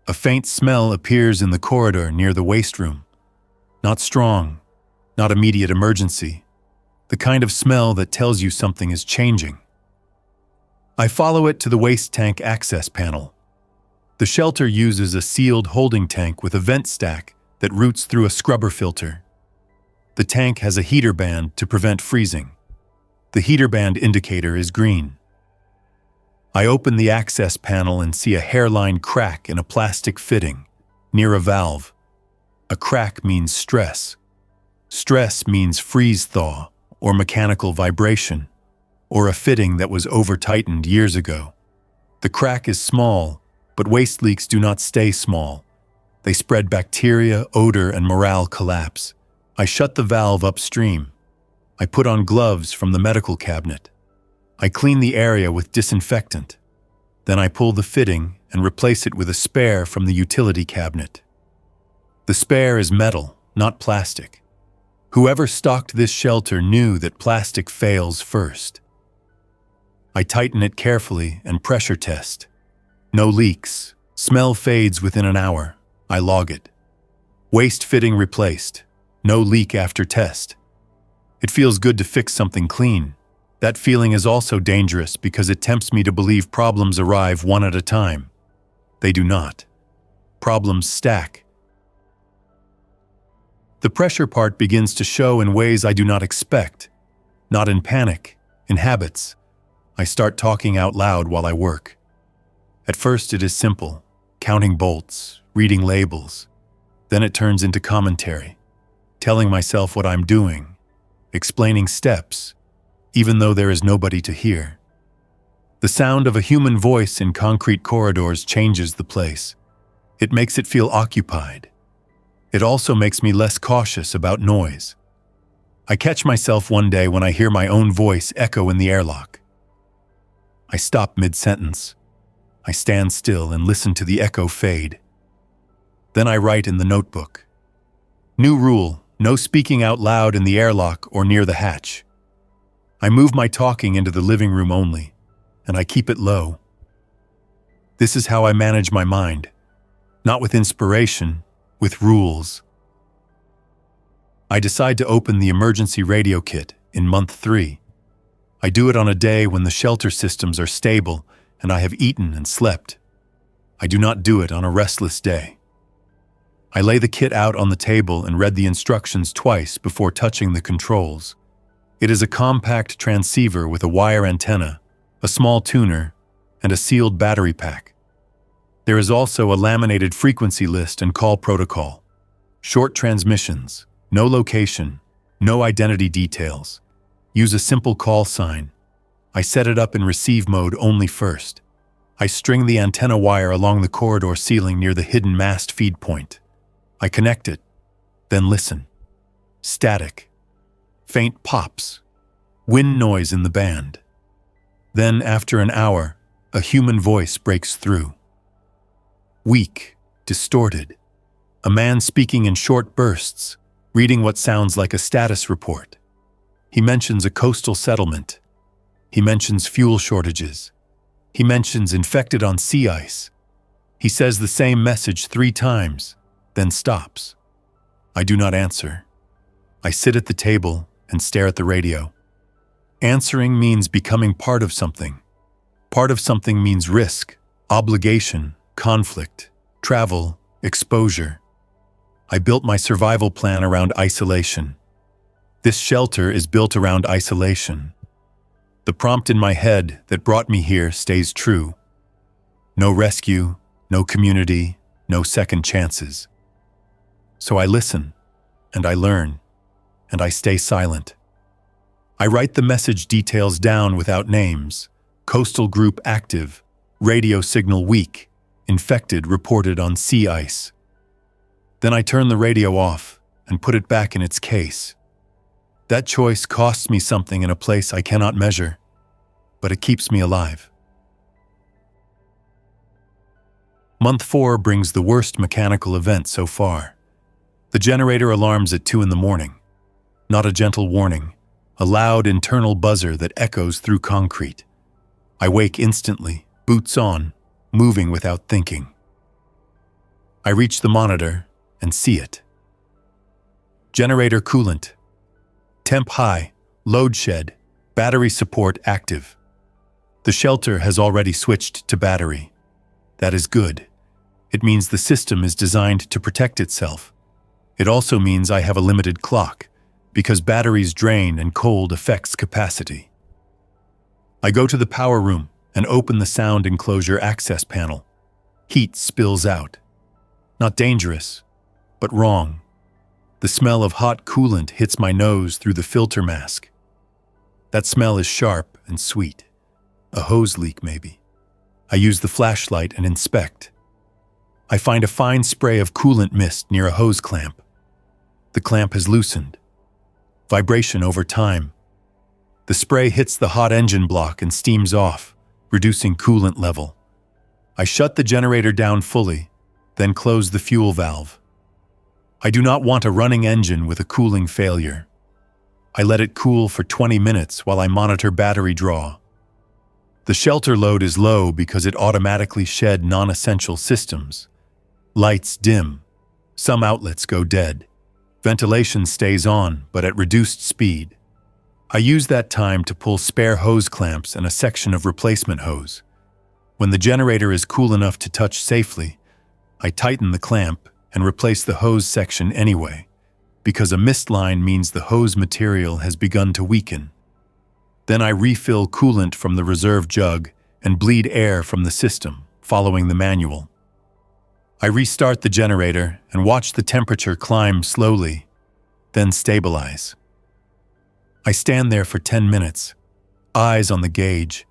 A faint smell appears in the corridor near the waste room. Not strong, not immediate emergency. The kind of smell that tells you something is changing. I follow it to the waste tank access panel. The shelter uses a sealed holding tank with a vent stack that routes through a scrubber filter. The tank has a heater band to prevent freezing. The heater band indicator is green. I open the access panel and see a hairline crack in a plastic fitting, near a valve. A crack means stress. Stress means freeze-thaw, or mechanical vibration, or a fitting that was over-tightened years ago. The crack is small, but waste leaks do not stay small. They spread bacteria, odor, and morale collapse. I shut the valve upstream. I put on gloves from the medical cabinet. I clean the area with disinfectant. Then I pull the fitting and replace it with a spare from the utility cabinet. The spare is metal, not plastic. Whoever stocked this shelter knew that plastic fails first. I tighten it carefully and pressure test. No leaks. Smell fades within an hour. I log it. Waste fitting replaced. No leak after test. It feels good to fix something clean. That feeling is also dangerous because it tempts me to believe problems arrive one at a time. They do not. Problems stack. The pressure part begins to show in ways I do not expect. Not in panic, in habits. I start talking out loud while I work. At first it is simple, counting bolts, reading labels. Then it turns into commentary, telling myself what I'm doing, explaining steps, even though there is nobody to hear. The sound of a human voice in concrete corridors changes the place. It makes it feel occupied. It also makes me less cautious about noise. I catch myself one day when I hear my own voice echo in the airlock. I stop mid-sentence. I stand still and listen to the echo fade. Then I write in the notebook. New rule, no speaking out loud in the airlock or near the hatch. I move my talking into the living room only, and I keep it low. This is how I manage my mind, not with inspiration, with rules. I decide to open the emergency radio kit in month 3. I do it on a day when the shelter systems are stable and I have eaten and slept. I do not do it on a restless day. I lay the kit out on the table and read the instructions twice before touching the controls. It is a compact transceiver with a wire antenna, a small tuner, and a sealed battery pack. There is also a laminated frequency list and call protocol. Short transmissions, no location, no identity details. Use a simple call sign. I set it up in receive mode only first. I string the antenna wire along the corridor ceiling near the hidden mast feed point. I connect it, then listen. Static. Faint pops. Wind noise in the band. Then, after an hour, a human voice breaks through. Weak, distorted. A man speaking in short bursts, reading what sounds like a status report. He mentions a coastal settlement. He mentions fuel shortages. He mentions infected on sea ice. He says the same message 3 times, then stops. I do not answer. I sit at the table and stare at the radio. Answering means becoming part of something. Part of something means risk, obligation, conflict, travel, exposure. I built my survival plan around isolation. This shelter is built around isolation. The prompt in my head that brought me here stays true. No rescue, no community, no second chances. So I listen, and I learn, and I stay silent. I write the message details down without names. Coastal group active, radio signal weak, infected reported on sea ice. Then I turn the radio off and put it back in its case. That choice costs me something in a place I cannot measure, but it keeps me alive. Month 4 brings the worst mechanical event so far. The generator alarms at 2 in the morning. Not a gentle warning, a loud internal buzzer that echoes through concrete. I wake instantly, boots on, moving without thinking. I reach the monitor and see it. Generator coolant. Temp high, load shed, battery support active. The shelter has already switched to battery. That is good. It means the system is designed to protect itself. It also means I have a limited clock, because batteries drain and cold affects capacity. I go to the power room and open the sound enclosure access panel. Heat spills out. Not dangerous, but wrong. The smell of hot coolant hits my nose through the filter mask. That smell is sharp and sweet. A hose leak, maybe. I use the flashlight and inspect. I find a fine spray of coolant mist near a hose clamp. The clamp has loosened. Vibration over time. The spray hits the hot engine block and steams off, reducing coolant level. I shut the generator down fully, then close the fuel valve. I do not want a running engine with a cooling failure. I let it cool for 20 minutes while I monitor battery draw. The shelter load is low because it automatically shed non-essential systems. Lights dim. Some outlets go dead. Ventilation stays on, but at reduced speed. I use that time to pull spare hose clamps and a section of replacement hose. When the generator is cool enough to touch safely, I tighten the clamp and replace the hose section anyway, because a mist line means the hose material has begun to weaken. Then I refill coolant from the reserve jug and bleed air from the system, following the manual. I restart the generator and watch the temperature climb slowly, then stabilize. I stand there for 10 minutes, eyes on the gauge,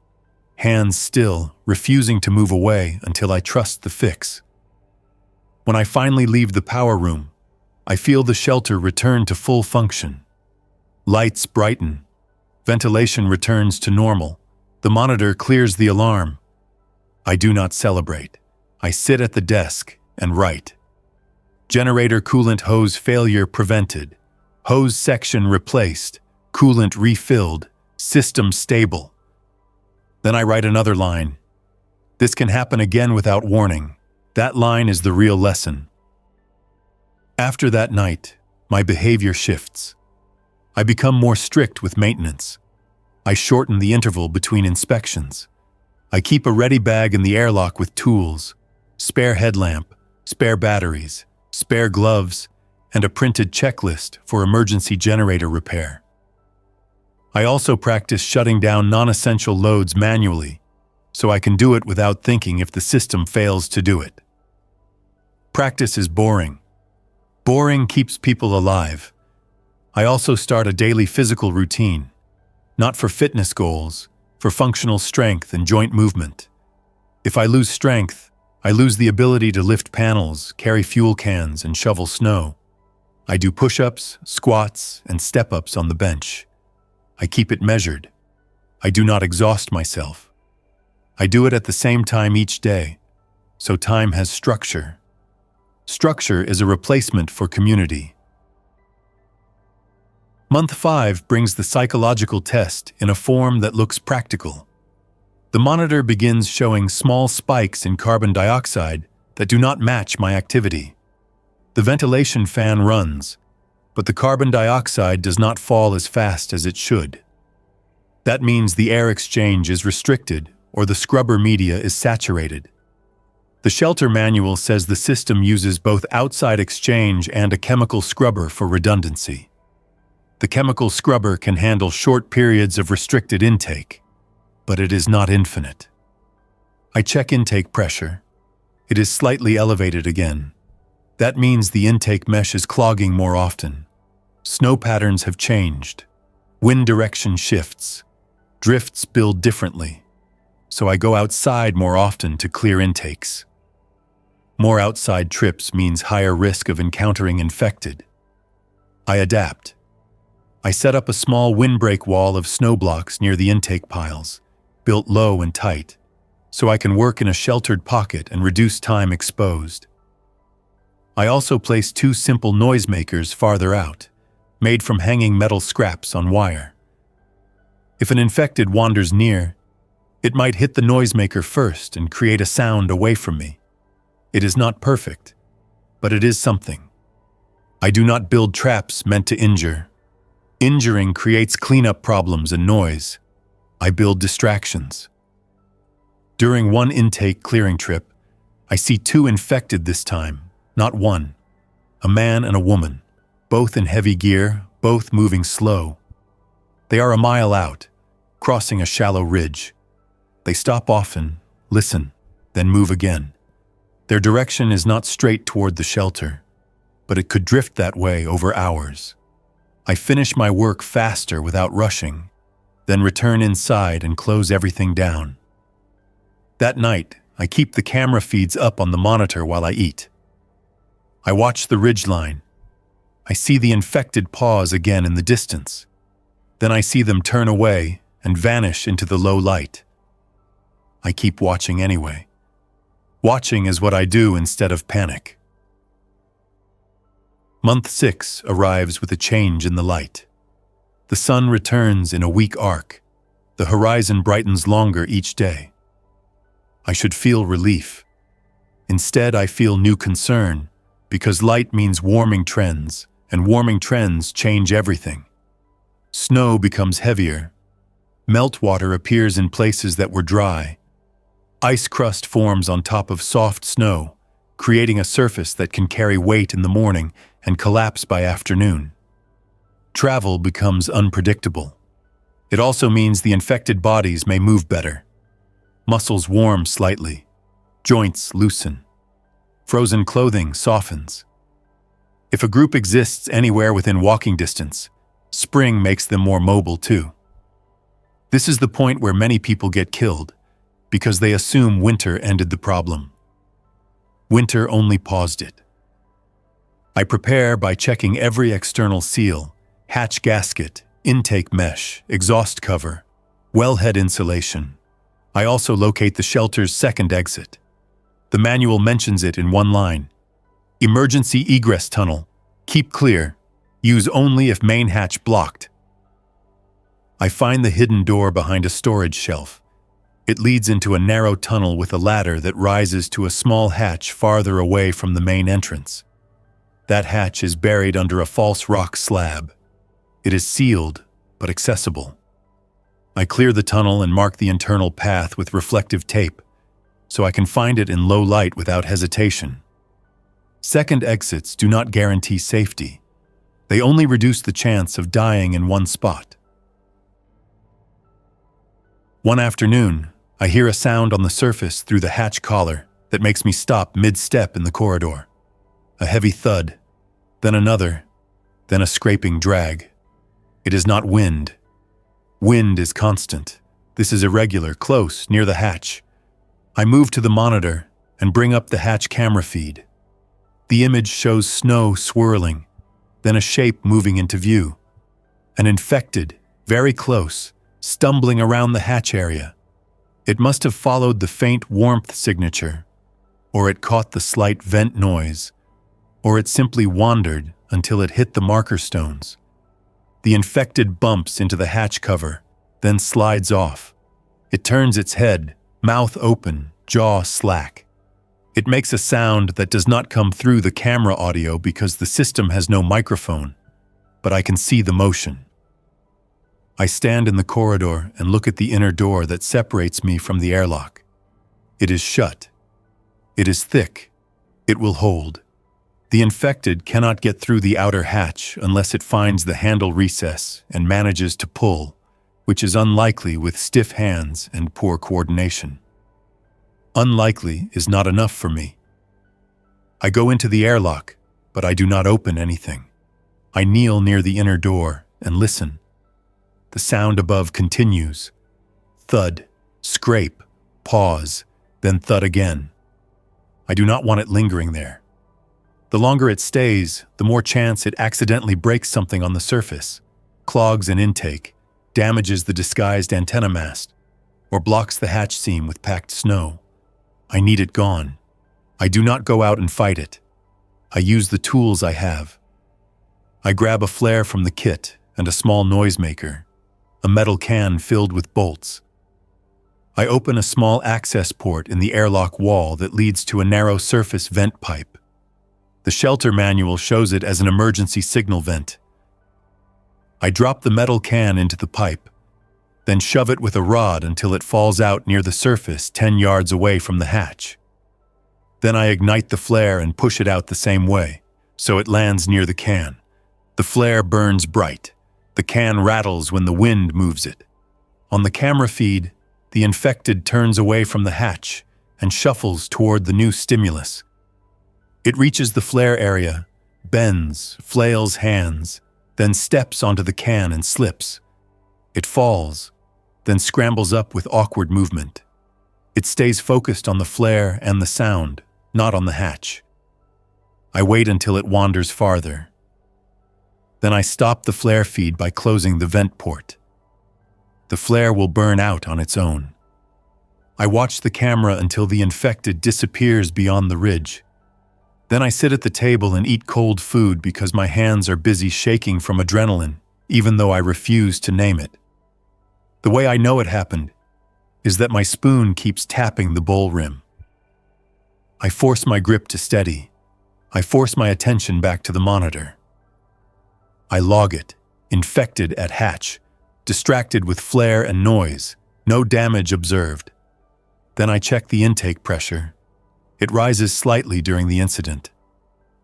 hands still, refusing to move away until I trust the fix. When I finally leave the power room, I feel the shelter return to full function. Lights brighten. Ventilation returns to normal. The monitor clears the alarm. I do not celebrate. I sit at the desk and write. Generator coolant hose failure prevented. Hose section replaced. Coolant refilled. System stable. Then I write another line. This can happen again without warning. That line is the real lesson. After that night, my behavior shifts. I become more strict with maintenance. I shorten the interval between inspections. I keep a ready bag in the airlock with tools, spare headlamp, spare batteries, spare gloves, and a printed checklist for emergency generator repair. I also practice shutting down non-essential loads manually, so I can do it without thinking if the system fails to do it. Practice is boring. Boring keeps people alive. I also start a daily physical routine, not for fitness goals, for functional strength and joint movement. If I lose strength, I lose the ability to lift panels, carry fuel cans, and shovel snow. I do push-ups, squats, and step-ups on the bench. I keep it measured. I do not exhaust myself. I do it at the same time each day, so time has structure. Structure is a replacement for community. Month 5 brings the psychological test in a form that looks practical. The monitor begins showing small spikes in carbon dioxide that do not match my activity. The ventilation fan runs, but the carbon dioxide does not fall as fast as it should. That means the air exchange is restricted or the scrubber media is saturated. The shelter manual says the system uses both outside exchange and a chemical scrubber for redundancy. The chemical scrubber can handle short periods of restricted intake, but it is not infinite. I check intake pressure. It is slightly elevated again. That means the intake mesh is clogging more often. Snow patterns have changed. Wind direction shifts. Drifts build differently. So I go outside more often to clear intakes. More outside trips means higher risk of encountering infected. I adapt. I set up a small windbreak wall of snow blocks near the intake piles, built low and tight, so I can work in a sheltered pocket and reduce time exposed. I also place 2 simple noisemakers farther out, made from hanging metal scraps on wire. If an infected wanders near, it might hit the noisemaker first and create a sound away from me. It is not perfect, but it is something. I do not build traps meant to injure. Injuring creates cleanup problems and noise. I build distractions. During one intake clearing trip, I see 2 infected this time, not one. A man and a woman, both in heavy gear, both moving slow. They are a mile out, crossing a shallow ridge. They stop often, listen, then move again. Their direction is not straight toward the shelter, but it could drift that way over hours. I finish my work faster without rushing, then return inside and close everything down. That night, I keep the camera feeds up on the monitor while I eat. I watch the ridgeline. I see the infected pause again in the distance. Then I see them turn away and vanish into the low light. I keep watching anyway. Watching is what I do instead of panic. Month 6 arrives with a change in the light. The sun returns in a weak arc. The horizon brightens longer each day. I should feel relief. Instead, I feel new concern, because light means warming trends, and warming trends change everything. Snow becomes heavier. Meltwater appears in places that were dry. Ice crust forms on top of soft snow, creating a surface that can carry weight in the morning and collapse by afternoon. Travel becomes unpredictable. It also means the infected bodies may move better. Muscles warm slightly. Joints loosen. Frozen clothing softens. If a group exists anywhere within walking distance, spring makes them more mobile too. This is the point where many people get killed, because they assume winter ended the problem. Winter only paused it. I prepare by checking every external seal, hatch gasket, intake mesh, exhaust cover, wellhead insulation. I also locate the shelter's second exit. The manual mentions it in one line. Emergency egress tunnel. Keep clear. Use only if main hatch blocked. I find the hidden door behind a storage shelf. It leads into a narrow tunnel with a ladder that rises to a small hatch farther away from the main entrance. That hatch is buried under a false rock slab. It is sealed, but accessible. I clear the tunnel and mark the internal path with reflective tape, so I can find it in low light without hesitation. Second exits do not guarantee safety. They only reduce the chance of dying in one spot. One afternoon, I hear a sound on the surface through the hatch collar that makes me stop mid-step in the corridor. A heavy thud, then another, then a scraping drag. It is not wind. Wind is constant. This is irregular, close, near the hatch. I move to the monitor and bring up the hatch camera feed. The image shows snow swirling, then a shape moving into view. An infected, very close, stumbling around the hatch area. It must have followed the faint warmth signature, or it caught the slight vent noise, or it simply wandered until it hit the marker stones. The infected bumps into the hatch cover, then slides off. It turns its head, mouth open, jaw slack. It makes a sound that does not come through the camera audio because the system has no microphone, but I can see the motion. I stand in the corridor and look at the inner door that separates me from the airlock. It is shut. It is thick. It will hold. The infected cannot get through the outer hatch unless it finds the handle recess and manages to pull, which is unlikely with stiff hands and poor coordination. Unlikely is not enough for me. I go into the airlock, but I do not open anything. I kneel near the inner door and listen. The sound above continues. Thud, scrape, pause, then thud again. I do not want it lingering there. The longer it stays, the more chance it accidentally breaks something on the surface, clogs an intake, damages the disguised antenna mast, or blocks the hatch seam with packed snow. I need it gone. I do not go out and fight it. I use the tools I have. I grab a flare from the kit and a small noisemaker, a metal can filled with bolts. I open a small access port in the airlock wall that leads to a narrow surface vent pipe. The shelter manual shows it as an emergency signal vent. I drop the metal can into the pipe, then shove it with a rod until it falls out near the surface 10 yards away from the hatch. Then I ignite the flare and push it out the same way, so it lands near the can. The flare burns bright. The can rattles when the wind moves it. On the camera feed, the infected turns away from the hatch and shuffles toward the new stimulus. It reaches the flare area, bends, flails hands, then steps onto the can and slips. It falls, then scrambles up with awkward movement. It stays focused on the flare and the sound, not on the hatch. I wait until it wanders farther. Then I stop the flare feed by closing the vent port. The flare will burn out on its own. I watch the camera until the infected disappears beyond the ridge. Then I sit at the table and eat cold food because my hands are busy shaking from adrenaline, even though I refuse to name it. The way I know it happened is that my spoon keeps tapping the bowl rim. I force my grip to steady. I force my attention back to the monitor. I log it, infected at hatch, distracted with flare and noise, no damage observed. Then I check the intake pressure. It rises slightly during the incident.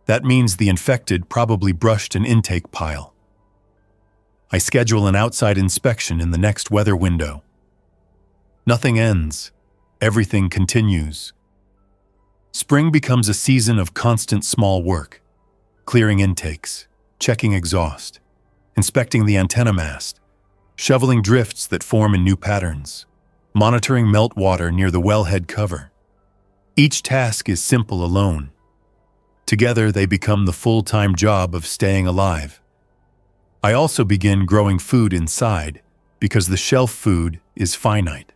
That means the infected probably brushed an intake pile. I schedule an outside inspection in the next weather window. Nothing ends. Everything continues. Spring becomes a season of constant small work, clearing intakes, checking exhaust, inspecting the antenna mast, shoveling drifts that form in new patterns, monitoring meltwater near the wellhead cover. Each task is simple alone. Together they become the full-time job of staying alive. I also begin growing food inside because the shelf food is finite.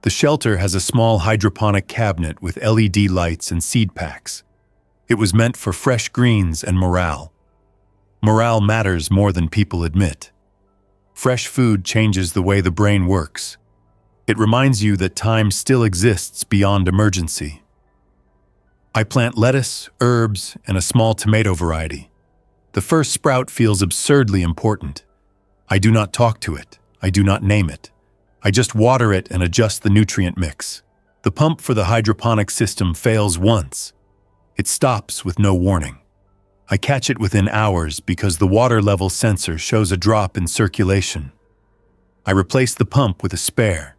The shelter has a small hydroponic cabinet with LED lights and seed packs. It was meant for fresh greens and morale. Morale matters more than people admit. Fresh food changes the way the brain works. It reminds you that time still exists beyond emergency. I plant lettuce, herbs, and a small tomato variety. The first sprout feels absurdly important. I do not talk to it. I do not name it. I just water it and adjust the nutrient mix. The pump for the hydroponic system fails once. It stops with no warning. I catch it within hours because the water level sensor shows a drop in circulation. I replace the pump with a spare.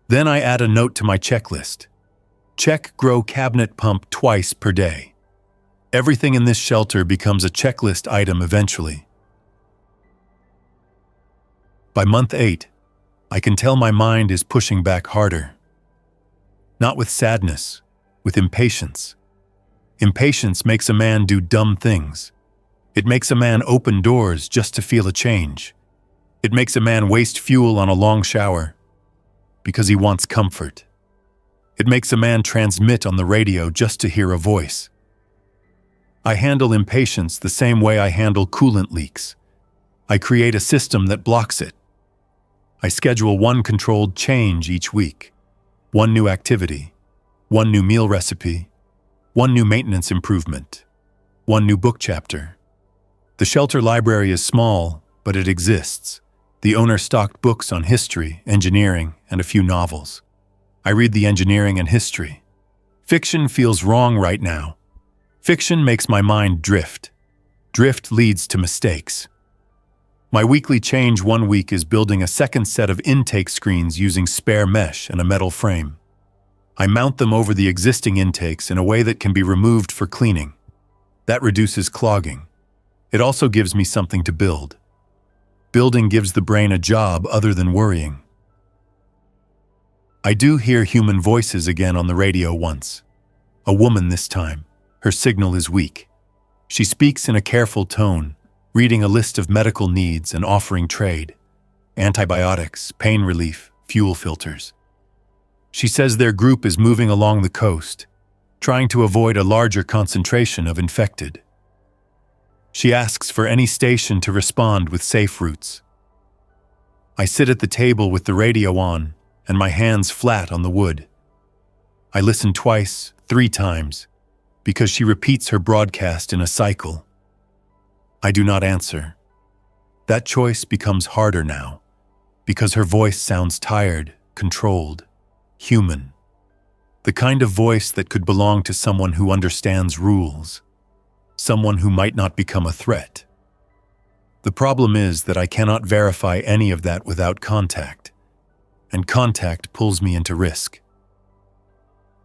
Then I add a note to my checklist. Check grow cabinet pump twice per day. Everything in this shelter becomes a checklist item eventually. By month 8, I can tell my mind is pushing back harder. Not with sadness, with impatience. Impatience makes a man do dumb things. It makes a man open doors just to feel a change. It makes a man waste fuel on a long shower because he wants comfort. It makes a man transmit on the radio just to hear a voice. I handle impatience the same way I handle coolant leaks. I create a system that blocks it. I schedule one controlled change each week, one new activity, one new meal recipe, one new maintenance improvement, one new book chapter. The shelter library is small, but it exists. The owner stocked books on history, engineering, and a few novels. I read the engineering and history. Fiction feels wrong right now. Fiction makes my mind drift. Drift leads to mistakes. My weekly change one week is building a second set of intake screens using spare mesh and a metal frame. I mount them over the existing intakes in a way that can be removed for cleaning. That reduces clogging. It also gives me something to build. Building gives the brain a job other than worrying. I do hear human voices again on the radio once. A woman this time. Her signal is weak. She speaks in a careful tone, reading a list of medical needs and offering trade. Antibiotics, pain relief, fuel filters. She says their group is moving along the coast, trying to avoid a larger concentration of infected. She asks for any station to respond with safe routes. I sit at the table with the radio on and my hands flat on the wood. I listen twice, 3 times, because she repeats her broadcast in a cycle. I do not answer. That choice becomes harder now, because her voice sounds tired, controlled, human. The kind of voice that could belong to someone who understands rules, someone who might not become a threat. The problem is that I cannot verify any of that without contact, and contact pulls me into risk.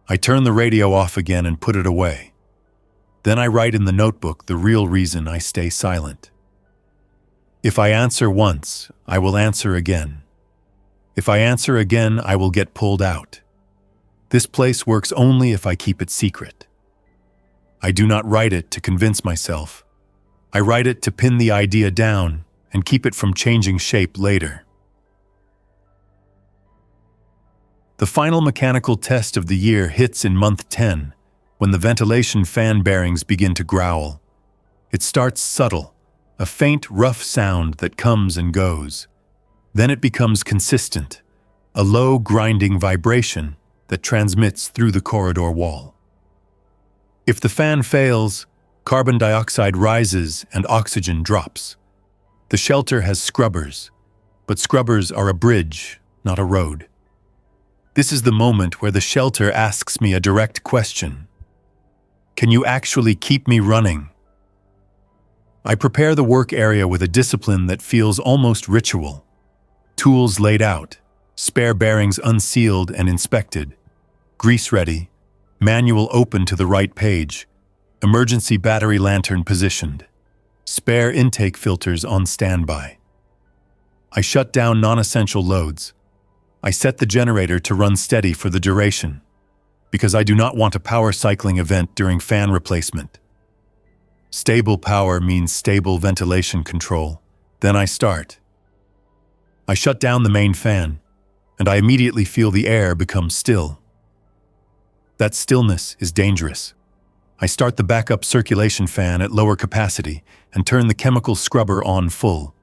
I turn the radio off again and put it away. Then I write in the notebook the real reason I stay silent. If I answer once, I will answer again. If I answer again, I will get pulled out. This place works only if I keep it secret. I do not write it to convince myself. I write it to pin the idea down and keep it from changing shape later. The final mechanical test of the year hits in month 10, when the ventilation fan bearings begin to growl. It starts subtle, a faint, rough sound that comes and goes. Then it becomes consistent, a low grinding vibration that transmits through the corridor wall. If the fan fails, carbon dioxide rises and oxygen drops. The shelter has scrubbers, but scrubbers are a bridge, not a road. This is the moment where the shelter asks me a direct question. Can you actually keep me running? I prepare the work area with a discipline that feels almost ritual. Tools laid out, spare bearings unsealed and inspected, grease ready, manual open to the right page, emergency battery lantern positioned, spare intake filters on standby. I shut down non-essential loads. I set the generator to run steady for the duration, because I do not want a power cycling event during fan replacement. Stable power means stable ventilation control. Then I start. I shut down the main fan, and I immediately feel the air become still. That stillness is dangerous. I start the backup circulation fan at lower capacity and turn the chemical scrubber on full.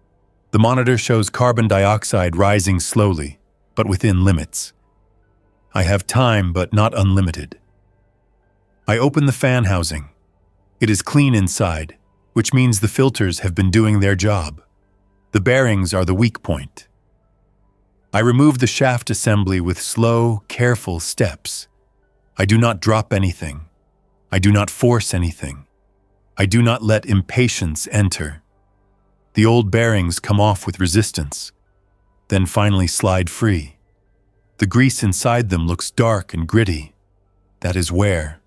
The monitor shows carbon dioxide rising slowly, but within limits. I have time, but not unlimited. I open the fan housing. It is clean inside, which means the filters have been doing their job. The bearings are the weak point. I remove the shaft assembly with slow, careful steps. I do not drop anything. I do not force anything. I do not let impatience enter. The old bearings come off with resistance, then finally slide free. The grease inside them looks dark and gritty. That is wear.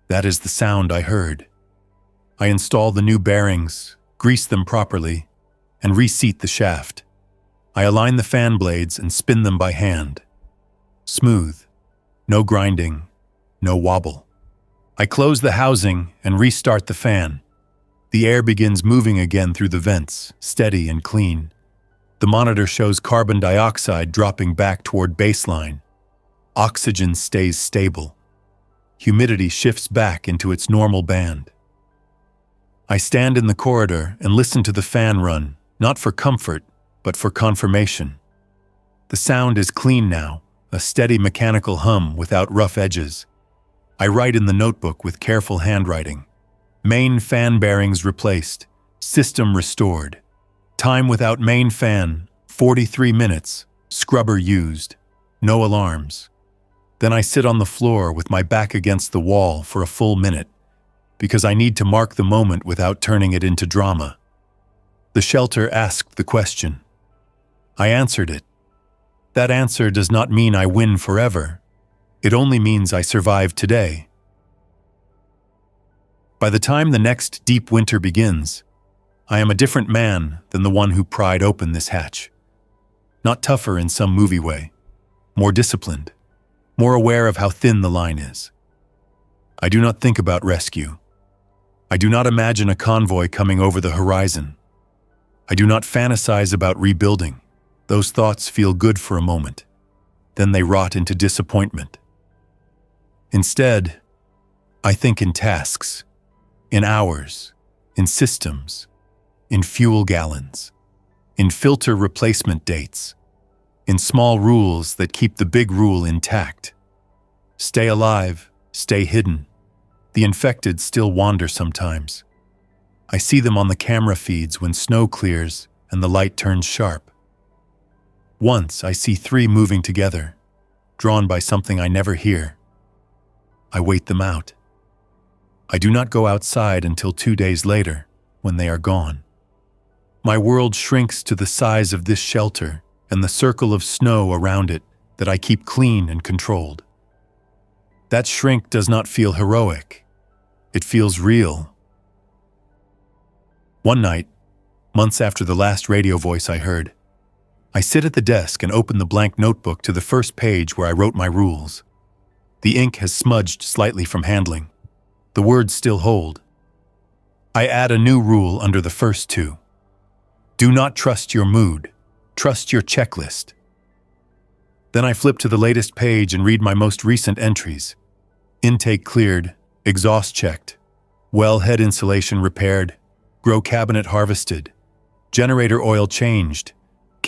That is the sound I heard. I install the new bearings, grease them properly, and reseat the shaft. I align the fan blades and spin them by hand. Smooth. No grinding. No wobble. I close the housing and restart the fan. The air begins moving again through the vents, steady and clean. The monitor shows carbon dioxide dropping back toward baseline. Oxygen stays stable. Humidity shifts back into its normal band. I stand in the corridor and listen to the fan run, not for comfort, but for confirmation. The sound is clean now, a steady mechanical hum without rough edges. I write in the notebook with careful handwriting. Main fan bearings replaced. System restored. Time without main fan, 43 minutes. Scrubber used. No alarms. Then I sit on the floor with my back against the wall for a full minute, because I need to mark the moment without turning it into drama. The shelter asked the question. I answered it. That answer does not mean I win forever. It only means I survive today. By the time the next deep winter begins, I am a different man than the one who pried open this hatch. Not tougher in some movie way, more disciplined, more aware of how thin the line is. I do not think about rescue. I do not imagine a convoy coming over the horizon. I do not fantasize about rebuilding. Those thoughts feel good for a moment. Then they rot into disappointment. Instead, I think in tasks, in hours, in systems, in fuel gallons, in filter replacement dates, in small rules that keep the big rule intact. Stay alive, stay hidden. The infected still wander sometimes. I see them on the camera feeds when snow clears and the light turns sharp. Once I see 3 moving together, drawn by something I never hear. I wait them out. I do not go outside until 2 days later, when they are gone. My world shrinks to the size of this shelter and the circle of snow around it that I keep clean and controlled. That shrink does not feel heroic. It feels real. One night, months after the last radio voice I heard, I sit at the desk and open the blank notebook to the first page where I wrote my rules. The ink has smudged slightly from handling. The words still hold. I add a new rule under the first 2. Do not trust your mood. Trust your checklist. Then I flip to the latest page and read my most recent entries. Intake cleared, exhaust checked, well head insulation repaired, grow cabinet harvested, generator oil changed,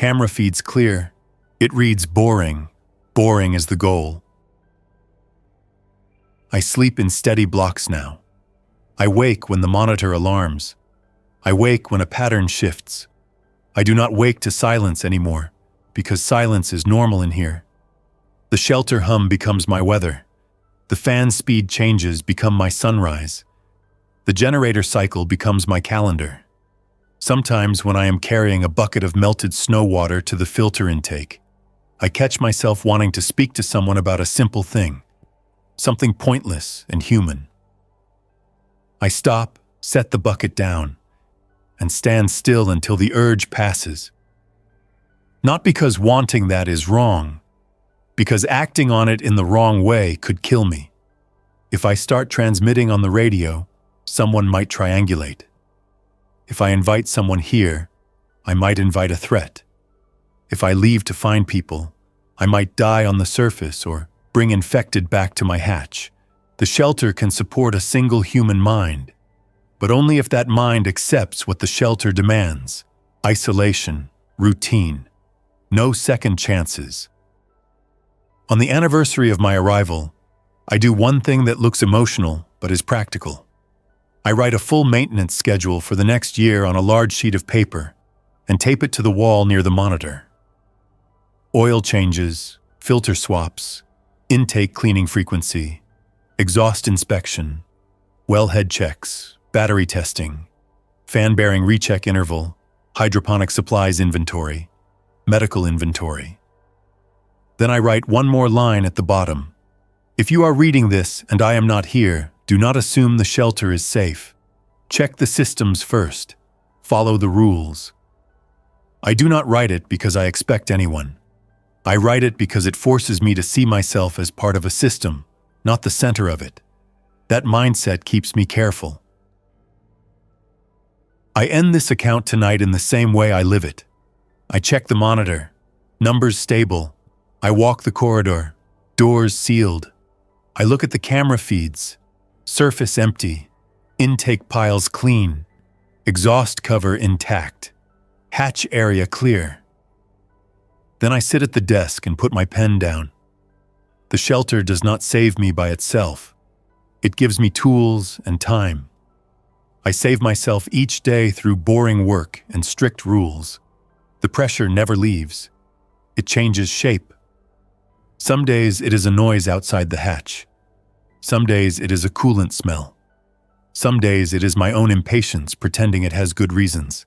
camera feeds clear. It reads boring. Boring is the goal. I sleep in steady blocks now. I wake when the monitor alarms. I wake when a pattern shifts. I do not wake to silence anymore, because silence is normal in here. The shelter hum becomes my weather. The fan speed changes become my sunrise. The generator cycle becomes my calendar. Sometimes when I am carrying a bucket of melted snow water to the filter intake, I catch myself wanting to speak to someone about a simple thing, something pointless and human. I stop, set the bucket down, and stand still until the urge passes. Not because wanting that is wrong, because acting on it in the wrong way could kill me. If I start transmitting on the radio, someone might triangulate. If I invite someone here, I might invite a threat. If I leave to find people, I might die on the surface or bring infected back to my hatch. The shelter can support a single human mind, but only if that mind accepts what the shelter demands: isolation, routine, no second chances. On the anniversary of my arrival, I do one thing that looks emotional but is practical. I write a full maintenance schedule for the next year on a large sheet of paper and tape it to the wall near the monitor. Oil changes, filter swaps, intake cleaning frequency, exhaust inspection, wellhead checks, battery testing, fan bearing recheck interval, hydroponic supplies inventory, medical inventory. Then I write one more line at the bottom. If you are reading this and I am not here, do not assume the shelter is safe. Check the systems first. Follow the rules. I do not write it because I expect anyone. I write it because it forces me to see myself as part of a system, not the center of it. That mindset keeps me careful. I end this account tonight in the same way I live it. I check the monitor. Numbers stable. I walk the corridor. Doors sealed. I look at the camera feeds. Surface empty. Intake piles clean. Exhaust cover intact. Hatch area clear. Then I sit at the desk and put my pen down. The shelter does not save me by itself. It gives me tools and time. I save myself each day through boring work and strict rules. The pressure never leaves. It changes shape. Some days it is a noise outside the hatch. Some days it is a coolant smell. Some days it is my own impatience pretending it has good reasons.